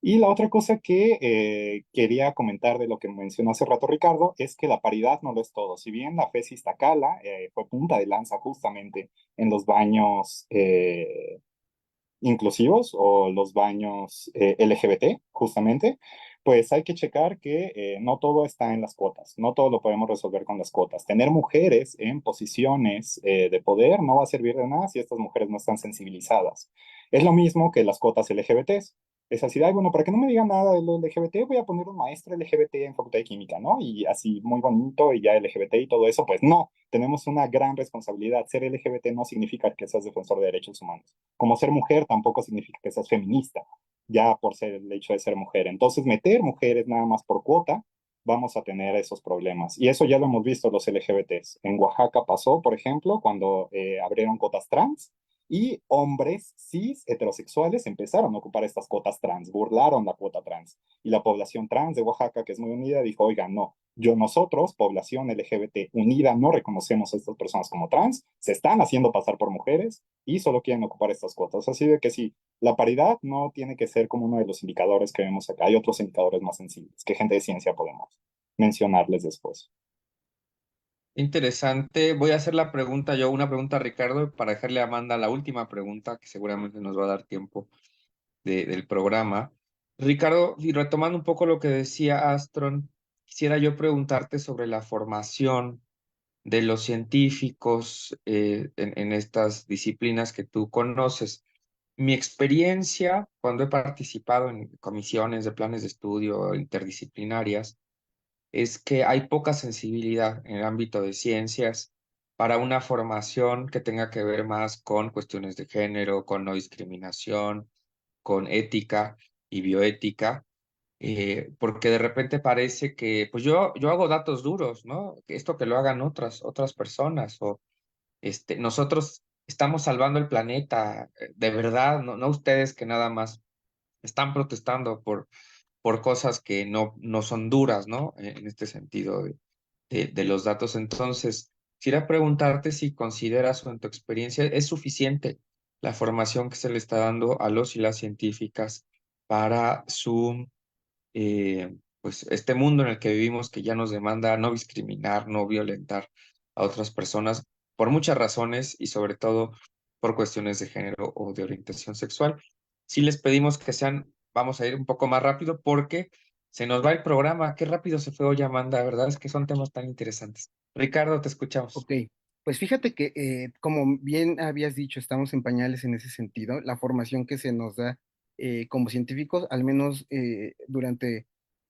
[SPEAKER 4] Y la otra cosa que quería comentar de lo que mencionó hace rato Ricardo es que la paridad no lo es todo. Si bien la FES Iztacala fue punta de lanza justamente en los baños inclusivos o los baños LGBT, justamente, pues hay que checar que no todo está en las cuotas, no todo lo podemos resolver con las cuotas. Tener mujeres en posiciones de poder no va a servir de nada si estas mujeres no están sensibilizadas. Es lo mismo que las cuotas LGBTs. Es así, ay, bueno, para que no me digan nada de lo LGBT, voy a poner un maestro LGBT en Facultad de Química, ¿no? Y así muy bonito y ya LGBT y todo eso, pues no, tenemos una gran responsabilidad. Ser LGBT no significa que seas defensor de derechos humanos. Como ser mujer tampoco significa que seas feminista, ya por ser el hecho de ser mujer. Entonces, meter mujeres nada más por cuota, vamos a tener esos problemas. Y eso ya lo hemos visto los LGBTs. En Oaxaca pasó, por ejemplo, cuando abrieron cuotas trans y hombres cis heterosexuales empezaron a ocupar estas cuotas trans, burlaron la cuota trans. Y la población trans de Oaxaca, que es muy unida, dijo, oigan, no, nosotros, población LGBT unida, no reconocemos a estas personas como trans, se están haciendo pasar por mujeres y solo quieren ocupar estas cuotas. Así de que sí, la paridad no tiene que ser como uno de los indicadores que vemos acá. Hay otros indicadores más sensibles que gente de ciencia podemos mencionarles después.
[SPEAKER 1] Interesante. Voy a hacer la pregunta yo, una pregunta a Ricardo, para dejarle a Amanda la última pregunta, que seguramente nos va a dar tiempo del programa. Ricardo, y retomando un poco lo que decía Astron, quisiera yo preguntarte sobre la formación de los científicos en estas disciplinas que tú conoces. Mi experiencia cuando he participado en comisiones de planes de estudio interdisciplinarias es que hay poca sensibilidad en el ámbito de ciencias para una formación que tenga que ver más con cuestiones de género, con no discriminación, con ética y bioética, porque de repente parece que, pues yo hago datos duros, ¿no? Que esto que lo hagan otras personas, o nosotros estamos salvando el planeta, de verdad, no ustedes que nada más están protestando por cosas que no son duras, ¿no? En este sentido de los datos. Entonces, quisiera preguntarte si consideras o en tu experiencia es suficiente la formación que se le está dando a los y las científicas para pues este mundo en el que vivimos que ya nos demanda no discriminar, no violentar a otras personas por muchas razones y sobre todo por cuestiones de género o de orientación sexual. Si les pedimos que sean, vamos a ir un poco más rápido porque Se nos va el programa. Qué rápido se fue hoy, Amanda. ¿Verdad? Es que son temas tan interesantes. Ricardo, te escuchamos.
[SPEAKER 3] Ok, pues fíjate que como bien habías dicho, estamos en pañales en ese sentido. La formación que se nos da como científicos, al menos durante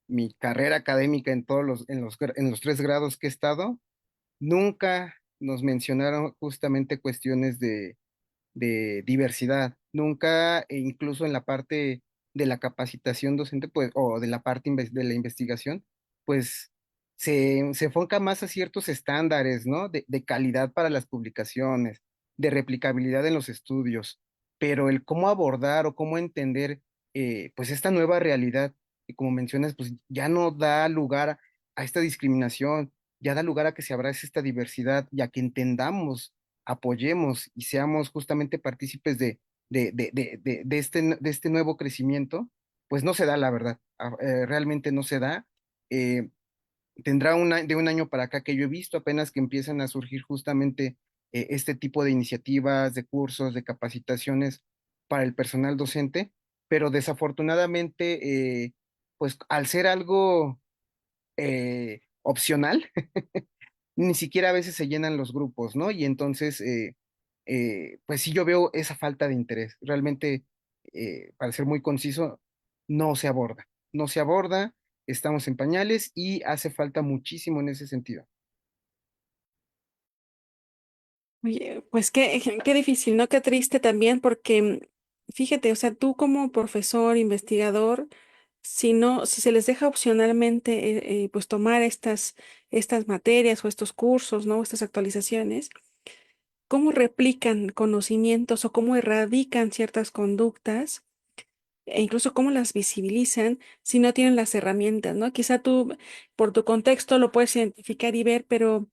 [SPEAKER 3] mi carrera académica en en los 3 grados que he estado, nunca nos mencionaron justamente cuestiones de diversidad. Nunca, e incluso en la parte de la capacitación docente, pues, o de la parte de la investigación, pues se enfoca más a ciertos estándares, ¿no? De calidad para las publicaciones, de replicabilidad en los estudios, pero el cómo abordar o cómo entender, pues, esta nueva realidad, y como mencionas, pues ya no da lugar a esta discriminación, ya da lugar a que se abrace esta diversidad y a que entendamos, apoyemos y seamos justamente partícipes de este nuevo crecimiento, pues no se da, la verdad. Realmente no se da. Eh, Tendrá de un año para acá que yo he visto apenas que empiezan a surgir justamente este tipo de iniciativas, de cursos, de capacitaciones para el personal docente, pero desafortunadamente, pues al ser algo opcional, ni siquiera a veces se llenan los grupos, ¿no? Y entonces, pues sí, yo veo esa falta de interés. Realmente, para ser muy conciso, no se aborda, no se aborda, estamos en pañales y hace falta muchísimo en ese sentido.
[SPEAKER 2] Oye, pues qué difícil, ¿no? Qué triste también, porque fíjate, o sea, tú como profesor, investigador, si se les deja opcionalmente, pues tomar estas materias o estos cursos, ¿no? Estas actualizaciones, ¿cómo replican conocimientos o cómo erradican ciertas conductas? E incluso cómo las visibilizan si no tienen las herramientas, ¿no? Quizá tú, por tu contexto, lo puedes identificar y ver, pero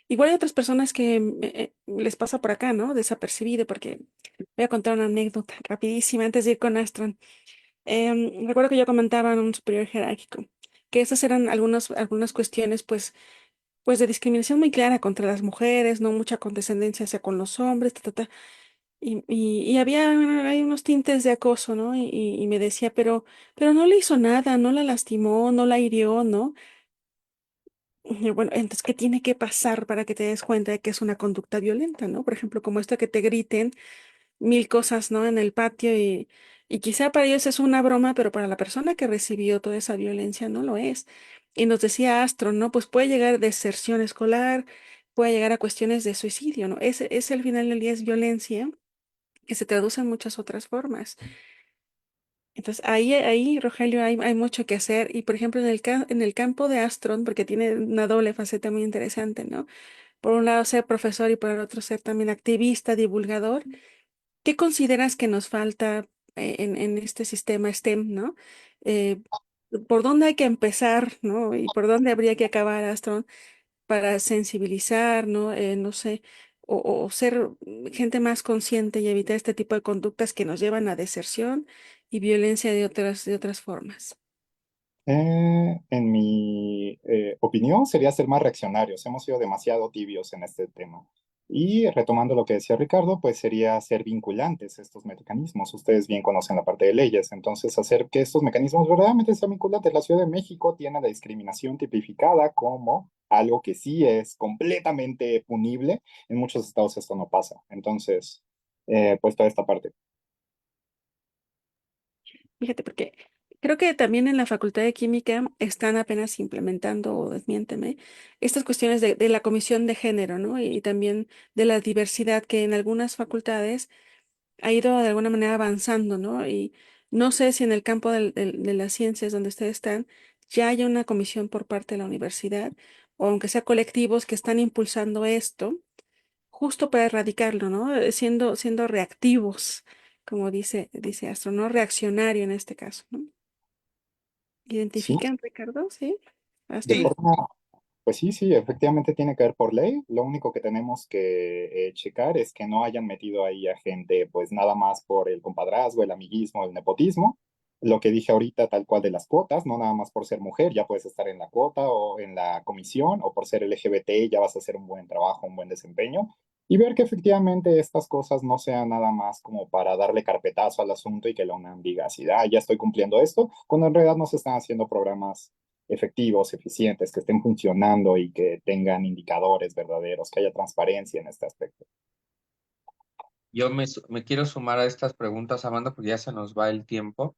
[SPEAKER 2] igual hay otras personas que les pasa por acá, ¿no? Desapercibido, porque voy a contar una anécdota rapidísima antes de ir con Astron. Recuerdo que yo comentaba en un superior jerárquico que esas eran algunas cuestiones, pues de discriminación muy clara contra las mujeres, no mucha condescendencia hacia con los hombres, ta, ta, ta. Y había hay unos tintes de acoso, ¿no? Y me decía, pero no le hizo nada, no la lastimó, no la hirió, ¿no? Y bueno, entonces, ¿qué tiene que pasar para que te des cuenta de que es una conducta violenta, ¿no? Por ejemplo, como esto que te griten mil cosas, ¿no? En el patio y quizá para ellos es una broma, pero para la persona que recibió toda esa violencia no lo es. Y nos decía Astro, ¿no? Pues puede llegar a deserción escolar, puede llegar a cuestiones de suicidio, ¿no? Es al final del día es violencia que se traduce en muchas otras formas. Entonces, ahí, Rogelio, hay mucho que hacer. Y, por ejemplo, en el campo de Astron, porque tiene una doble faceta muy interesante, ¿no? Por un lado, ser profesor y por el otro, ser también activista, divulgador. ¿Qué consideras que nos falta en este sistema STEM, ¿no? Eh, ¿Por dónde hay que empezar, ¿no? Y por dónde habría que acabar, Astron, para sensibilizar, ¿no? No sé, o ser gente más consciente y evitar este tipo de conductas que nos llevan a deserción y violencia de otras formas.
[SPEAKER 4] En mi opinión, sería ser más reaccionarios. Hemos sido demasiado tibios en este tema. Y retomando lo que decía Ricardo, pues sería ser vinculantes estos mecanismos. Ustedes bien conocen la parte de leyes, entonces hacer que estos mecanismos verdaderamente sean vinculantes. La Ciudad de México tiene la discriminación tipificada como algo que sí es completamente punible. En muchos estados esto no pasa. Entonces, pues toda esta parte.
[SPEAKER 2] Fíjate, porque creo que también en la Facultad de Química están apenas implementando, o desmiénteme, estas cuestiones de la comisión de género, ¿no? Y también de la diversidad que en algunas facultades ha ido de alguna manera avanzando, ¿no? Y no sé si en el campo de las ciencias donde ustedes están ya hay una comisión por parte de la universidad, o aunque sea colectivos que están impulsando esto, justo para erradicarlo, ¿no? Siendo reactivos, como dice Astro, no reaccionario en este caso, ¿no?
[SPEAKER 4] Sí,
[SPEAKER 2] ¿Identifican, Ricardo? ¿Sí?
[SPEAKER 4] de
[SPEAKER 2] Astro.
[SPEAKER 1] Sí,
[SPEAKER 4] forma Pues sí, sí, efectivamente tiene que ver por ley. Lo único que tenemos que checar es que no hayan metido ahí a gente, pues nada más por el compadrazgo, el amiguismo, el nepotismo. Lo que dije ahorita, tal cual de las cuotas, no nada más por ser mujer, ya puedes estar en la cuota o en la comisión, o por ser LGBT, ya vas a hacer un buen trabajo, un buen desempeño. y ver que efectivamente estas cosas no sean nada más como para darle carpetazo al asunto y que la UNAM diga así, ah, ya estoy cumpliendo esto, cuando en realidad no se están haciendo programas efectivos, eficientes, que estén funcionando y que tengan indicadores verdaderos, que haya transparencia en este aspecto.
[SPEAKER 1] Yo me quiero sumar a estas preguntas, Amanda, porque ya se nos va el tiempo.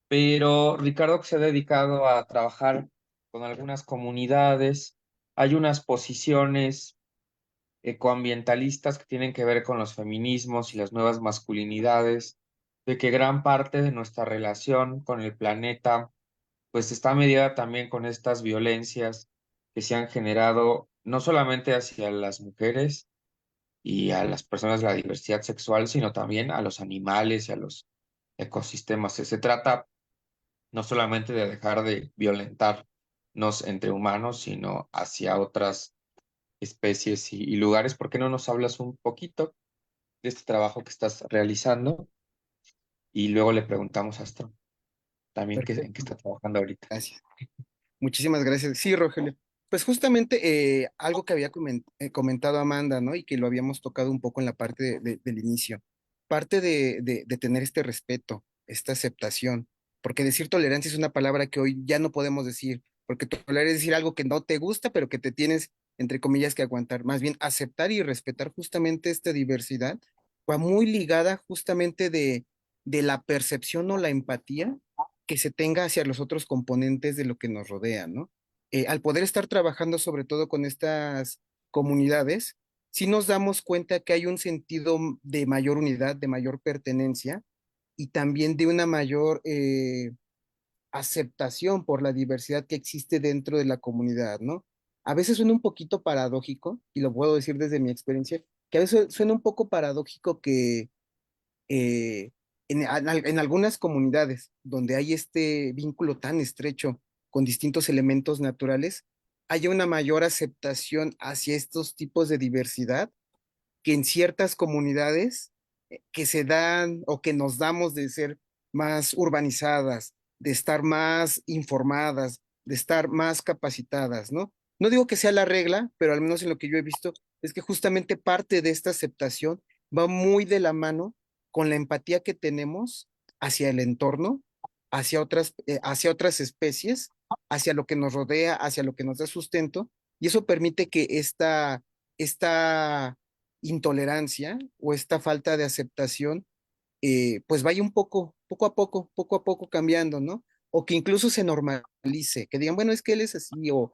[SPEAKER 1] Pero Ricardo que se ha dedicado a trabajar con algunas comunidades, hay unas posiciones ecoambientalistas que tienen que ver con los feminismos y las nuevas masculinidades, de que gran parte de nuestra relación con el planeta pues está mediada también con estas violencias que se han generado no solamente hacia las mujeres y a las personas de la diversidad sexual, sino también a los animales y a los ecosistemas. Se trata no solamente de dejar de violentarnos entre humanos, sino hacia otras especies y lugares. ¿Por qué no nos hablas un poquito de este trabajo que estás realizando? Y luego le preguntamos a Astro también en qué
[SPEAKER 3] Perfecto,
[SPEAKER 1] está trabajando ahorita.
[SPEAKER 3] gracias. Muchísimas gracias. Sí, Rogelio. Pues justamente algo que había comentado Amanda, ¿no? Y que lo habíamos tocado un poco en la parte del inicio. Parte de tener este respeto, esta aceptación, porque decir tolerancia es una palabra que hoy ya no podemos decir, porque tolerar es decir algo que no te gusta, pero que te tienes, entre comillas, que aguantar. Más bien, aceptar y respetar justamente esta diversidad va muy ligada justamente de la percepción o la empatía que se tenga hacia los otros componentes de lo que nos rodea, ¿no? Al poder estar trabajando sobre todo con estas comunidades, sí nos damos cuenta que hay un sentido de mayor unidad, de mayor pertenencia y también de una mayor aceptación por la diversidad que existe dentro de la comunidad, ¿no? A veces suena un poquito paradójico, y lo puedo decir desde mi experiencia, que a veces suena un poco paradójico que eh, en algunas comunidades donde hay este vínculo tan estrecho con distintos elementos naturales, haya una mayor aceptación hacia estos tipos de diversidad que en ciertas comunidades que se dan o que nos damos de ser más urbanizadas, de estar más informadas, de estar más capacitadas, ¿no? No digo que sea la regla, pero al menos en lo que yo he visto es que justamente parte de esta aceptación va muy de la mano con la empatía que tenemos hacia el entorno, hacia otras especies, hacia lo que nos rodea, hacia lo que nos da sustento, y eso permite que esta intolerancia o esta falta de aceptación, pues vaya un poco a poco cambiando, ¿no? O que incluso se normalice, que digan, bueno, es que él es así, o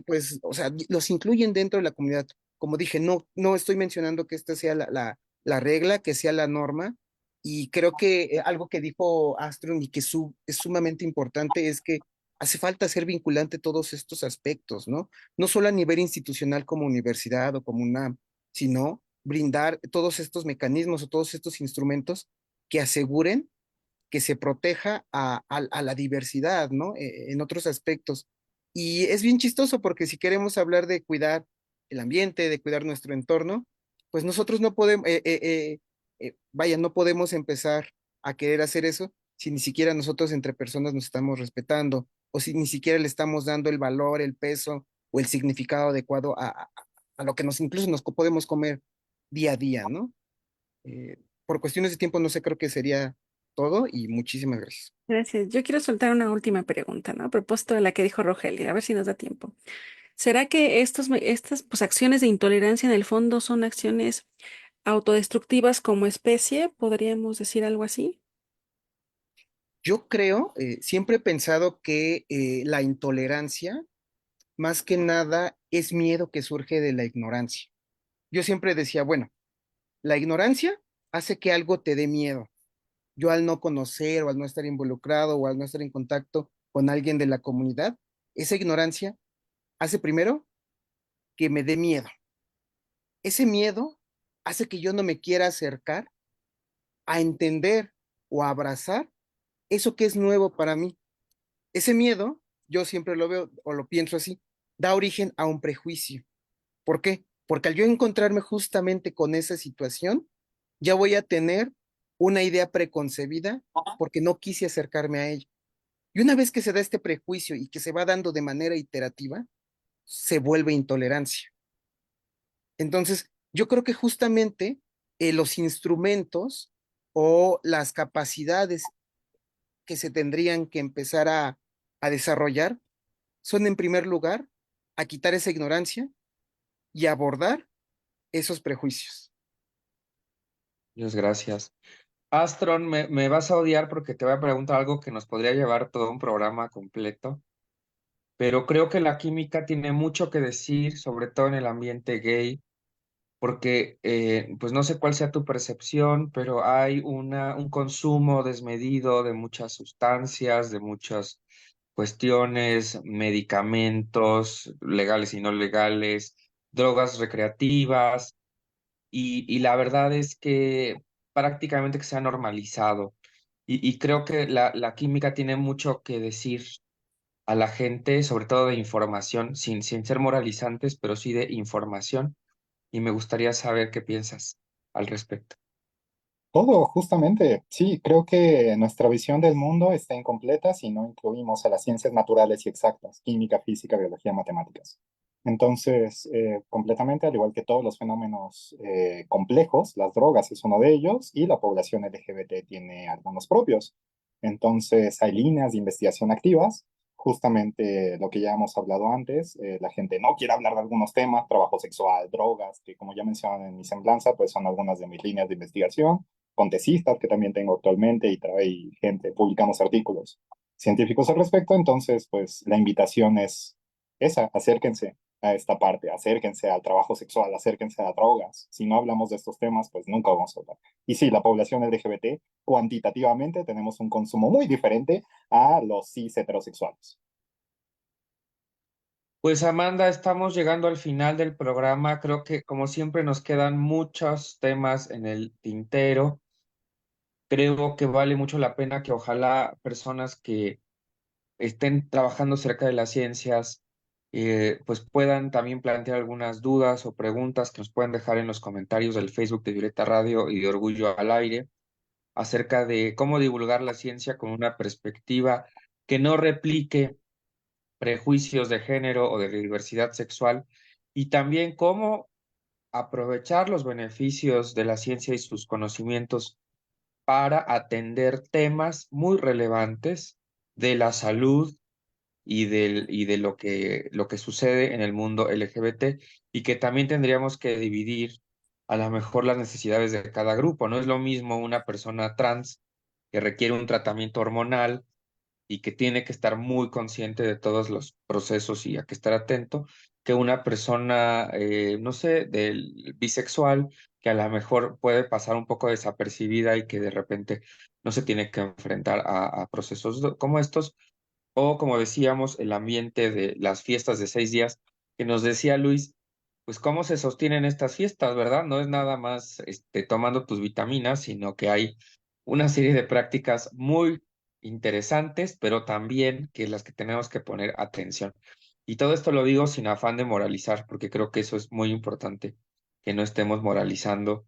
[SPEAKER 3] pues, o sea, los incluyen dentro de la comunidad. Como dije, no estoy mencionando que esta sea la regla, que sea la norma, y creo que algo que dijo Astron y que es sumamente importante es que hace falta ser vinculante todos estos aspectos, ¿no? No solo a nivel institucional como universidad o como UNAM, sino brindar todos estos mecanismos o todos estos instrumentos que aseguren que se proteja a la diversidad, ¿no? En otros aspectos. Y es bien chistoso porque si queremos hablar de cuidar el ambiente, de cuidar nuestro entorno, pues nosotros no podemos, vaya, no podemos empezar a querer hacer eso si ni siquiera nosotros entre personas nos estamos respetando o si ni siquiera le estamos dando el valor, el peso o el significado adecuado a lo que incluso nos podemos comer día a día, ¿no? Por cuestiones de tiempo, no sé, creo que sería todo y muchísimas gracias.
[SPEAKER 2] Gracias. Yo quiero soltar una última pregunta, ¿no? A propósito de la que dijo Rogelio, a ver si nos da tiempo. ¿Será que estas pues, acciones de intolerancia en el fondo son acciones autodestructivas como especie? ¿Podríamos decir algo así?
[SPEAKER 3] Yo creo, siempre he pensado que la intolerancia, más que nada, es miedo que surge de la ignorancia. Yo siempre decía, bueno, la ignorancia hace que algo te dé miedo. Yo al no conocer o al no estar involucrado o al no estar en contacto con alguien de la comunidad, esa ignorancia hace primero que me dé miedo. Ese miedo hace que yo no me quiera acercar a entender o a abrazar eso que es nuevo para mí. Ese miedo, yo siempre lo veo o lo pienso así, da origen a un prejuicio. ¿Por qué? Porque al yo encontrarme justamente con esa situación, ya voy a tener una idea preconcebida porque no quise acercarme a ella. Y una vez que se da este prejuicio y que se va dando de manera iterativa, se vuelve intolerancia. Entonces, yo creo que justamente los instrumentos o las capacidades que se tendrían que empezar a desarrollar son en primer lugar a quitar esa ignorancia y abordar esos prejuicios.
[SPEAKER 1] Muchas gracias. Astron, me vas a odiar porque te voy a preguntar algo que nos podría llevar todo un programa completo, pero creo que la química tiene mucho que decir, sobre todo en el ambiente gay, porque pues no sé cuál sea tu percepción, pero hay un consumo desmedido de muchas sustancias, de muchas cuestiones, medicamentos legales y no legales, drogas recreativas, y la verdad es que prácticamente que se ha normalizado. Y creo que la química tiene mucho que decir a la gente, sobre todo de información, sin ser moralizantes, pero sí de información. Y me gustaría saber qué piensas al respecto.
[SPEAKER 4] Todo, justamente, sí, creo que nuestra visión del mundo está incompleta si no incluimos a las ciencias naturales y exactas, química, física, biología, matemáticas. Entonces, completamente, al igual que todos los fenómenos complejos, las drogas es uno de ellos y la población LGBT tiene algunos propios. Entonces, hay líneas de investigación activas, justamente lo que ya hemos hablado antes, la gente no quiere hablar de algunos temas, trabajo sexual, drogas, que como ya mencioné en mi semblanza, pues son algunas de mis líneas de investigación con tesistas que también tengo actualmente y gente, publicamos artículos científicos al respecto, entonces pues la invitación es esa, acérquense a esta parte, acérquense al trabajo sexual, acérquense a drogas. Si no hablamos de estos temas, pues nunca vamos a hablar. Y sí, la población LGBT, cuantitativamente tenemos un consumo muy diferente a los cis heterosexuales.
[SPEAKER 1] Pues Amanda, estamos llegando al final del programa. Creo que como siempre nos quedan muchos temas en el tintero. Creo que vale mucho la pena que ojalá personas que estén trabajando cerca de las ciencias, pues puedan también plantear algunas dudas o preguntas que nos pueden dejar en los comentarios del Facebook de Violeta Radio y de Orgullo al Aire acerca de cómo divulgar la ciencia con una perspectiva que no replique prejuicios de género o de diversidad sexual y también cómo aprovechar los beneficios de la ciencia y sus conocimientos para atender temas muy relevantes de la salud y de lo que sucede en el mundo LGBT y que también tendríamos que dividir a lo mejor las necesidades de cada grupo. No es lo mismo una persona trans que requiere un tratamiento hormonal y que tiene que estar muy consciente de todos los procesos y a que estar atento, que una persona, no sé, del bisexual, que a lo mejor puede pasar un poco desapercibida y que de repente no se tiene que enfrentar a procesos como estos, o como decíamos, el ambiente de las fiestas de 6 días, que nos decía Luis, pues cómo se sostienen estas fiestas, ¿verdad? No es nada más tomando tus vitaminas, sino que hay una serie de prácticas muy interesantes, pero también que las que tenemos que poner atención. Y todo esto lo digo sin afán de moralizar, porque creo que eso es muy importante, que no estemos moralizando,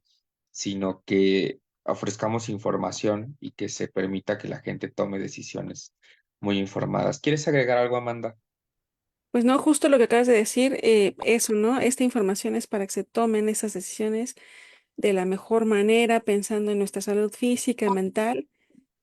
[SPEAKER 1] sino que ofrezcamos información y que se permita que la gente tome decisiones muy informadas. ¿Quieres agregar algo, Amanda?
[SPEAKER 2] Pues no, justo lo que acabas de decir, eso, ¿no? Esta información es para que se tomen esas decisiones de la mejor manera, pensando en nuestra salud física, mental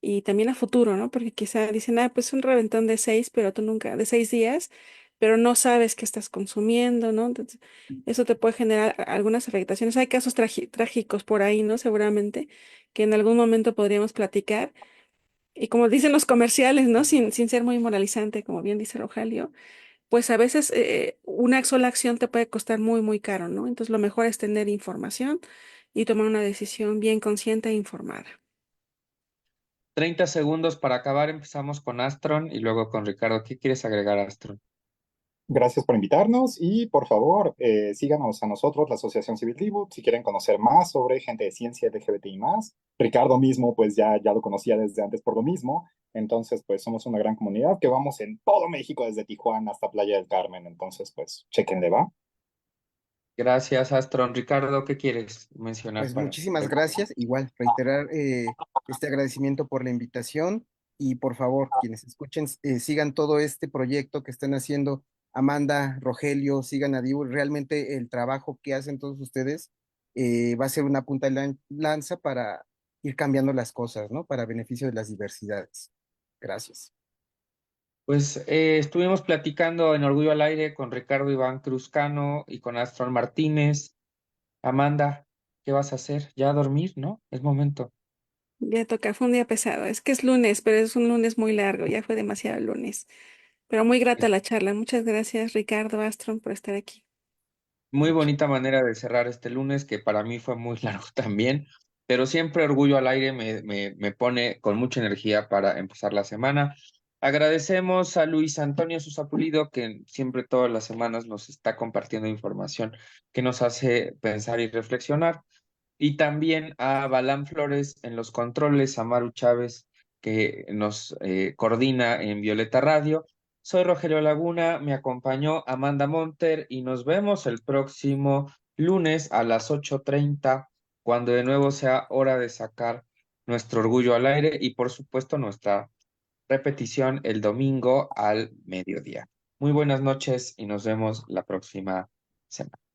[SPEAKER 2] y también a futuro, ¿no? Porque quizá dicen, ah, pues un reventón de 6, pero tú nunca, de 6 días, pero no sabes qué estás consumiendo, ¿no? Entonces, eso te puede generar algunas afectaciones. Hay casos trágicos por ahí, ¿no? Seguramente, que en algún momento podríamos platicar. Y como dicen los comerciales, ¿no? Sin ser muy moralizante, como bien dice Rogelio, pues a veces una sola acción te puede costar muy, muy caro, ¿no? Entonces lo mejor es tener información y tomar una decisión bien consciente e informada.
[SPEAKER 1] 30 segundos para acabar. Empezamos con Astron y luego con Ricardo. ¿Qué quieres agregar, Astron?
[SPEAKER 4] Gracias por invitarnos y por favor síganos a nosotros, la Asociación Civil Reboot, si quieren conocer más sobre gente de ciencia LGBTI más. Ricardo mismo pues ya lo conocía desde antes por lo mismo, entonces pues somos una gran comunidad que vamos en todo México desde Tijuana hasta Playa del Carmen, entonces pues chequenle, va.
[SPEAKER 1] Gracias, Astron. Ricardo, ¿qué quieres mencionar
[SPEAKER 3] Pues
[SPEAKER 1] para
[SPEAKER 3] muchísimas
[SPEAKER 1] terminar?
[SPEAKER 3] gracias. Igual, reiterar este agradecimiento por la invitación y por favor, quienes escuchen, sigan todo este proyecto que están haciendo Amanda, Rogelio, sigan a Dibu. Realmente el trabajo que hacen todos ustedes va a ser una punta de lanza para ir cambiando las cosas, ¿no? Para beneficio de las diversidades. Gracias.
[SPEAKER 1] Pues estuvimos platicando en Orgullo al Aire con Ricardo Iván Cruzcano y con Astron Martínez. Amanda, ¿qué vas a hacer? Ya a dormir, ¿no? Es momento.
[SPEAKER 2] Ya toca, fue un día pesado. Es que es lunes, pero es un lunes muy largo, ya fue demasiado lunes. Pero muy grata la charla. Muchas gracias, Ricardo Astron, por estar aquí.
[SPEAKER 1] Muy bonita manera de cerrar este lunes, que para mí fue muy largo también, pero siempre Orgullo al Aire me pone con mucha energía para empezar la semana. Agradecemos a Luis Antonio Susapulido, que siempre todas las semanas nos está compartiendo información que nos hace pensar y reflexionar. Y también a Balán Flores en los controles, a Maru Chávez, que nos coordina en Violeta Radio. Soy Rogelio Laguna, me acompañó Amanda Monter y nos vemos el próximo lunes a las 8:30, cuando de nuevo sea hora de sacar nuestro orgullo al aire y por supuesto nuestra repetición el domingo al mediodía. Muy buenas noches y nos vemos la próxima semana.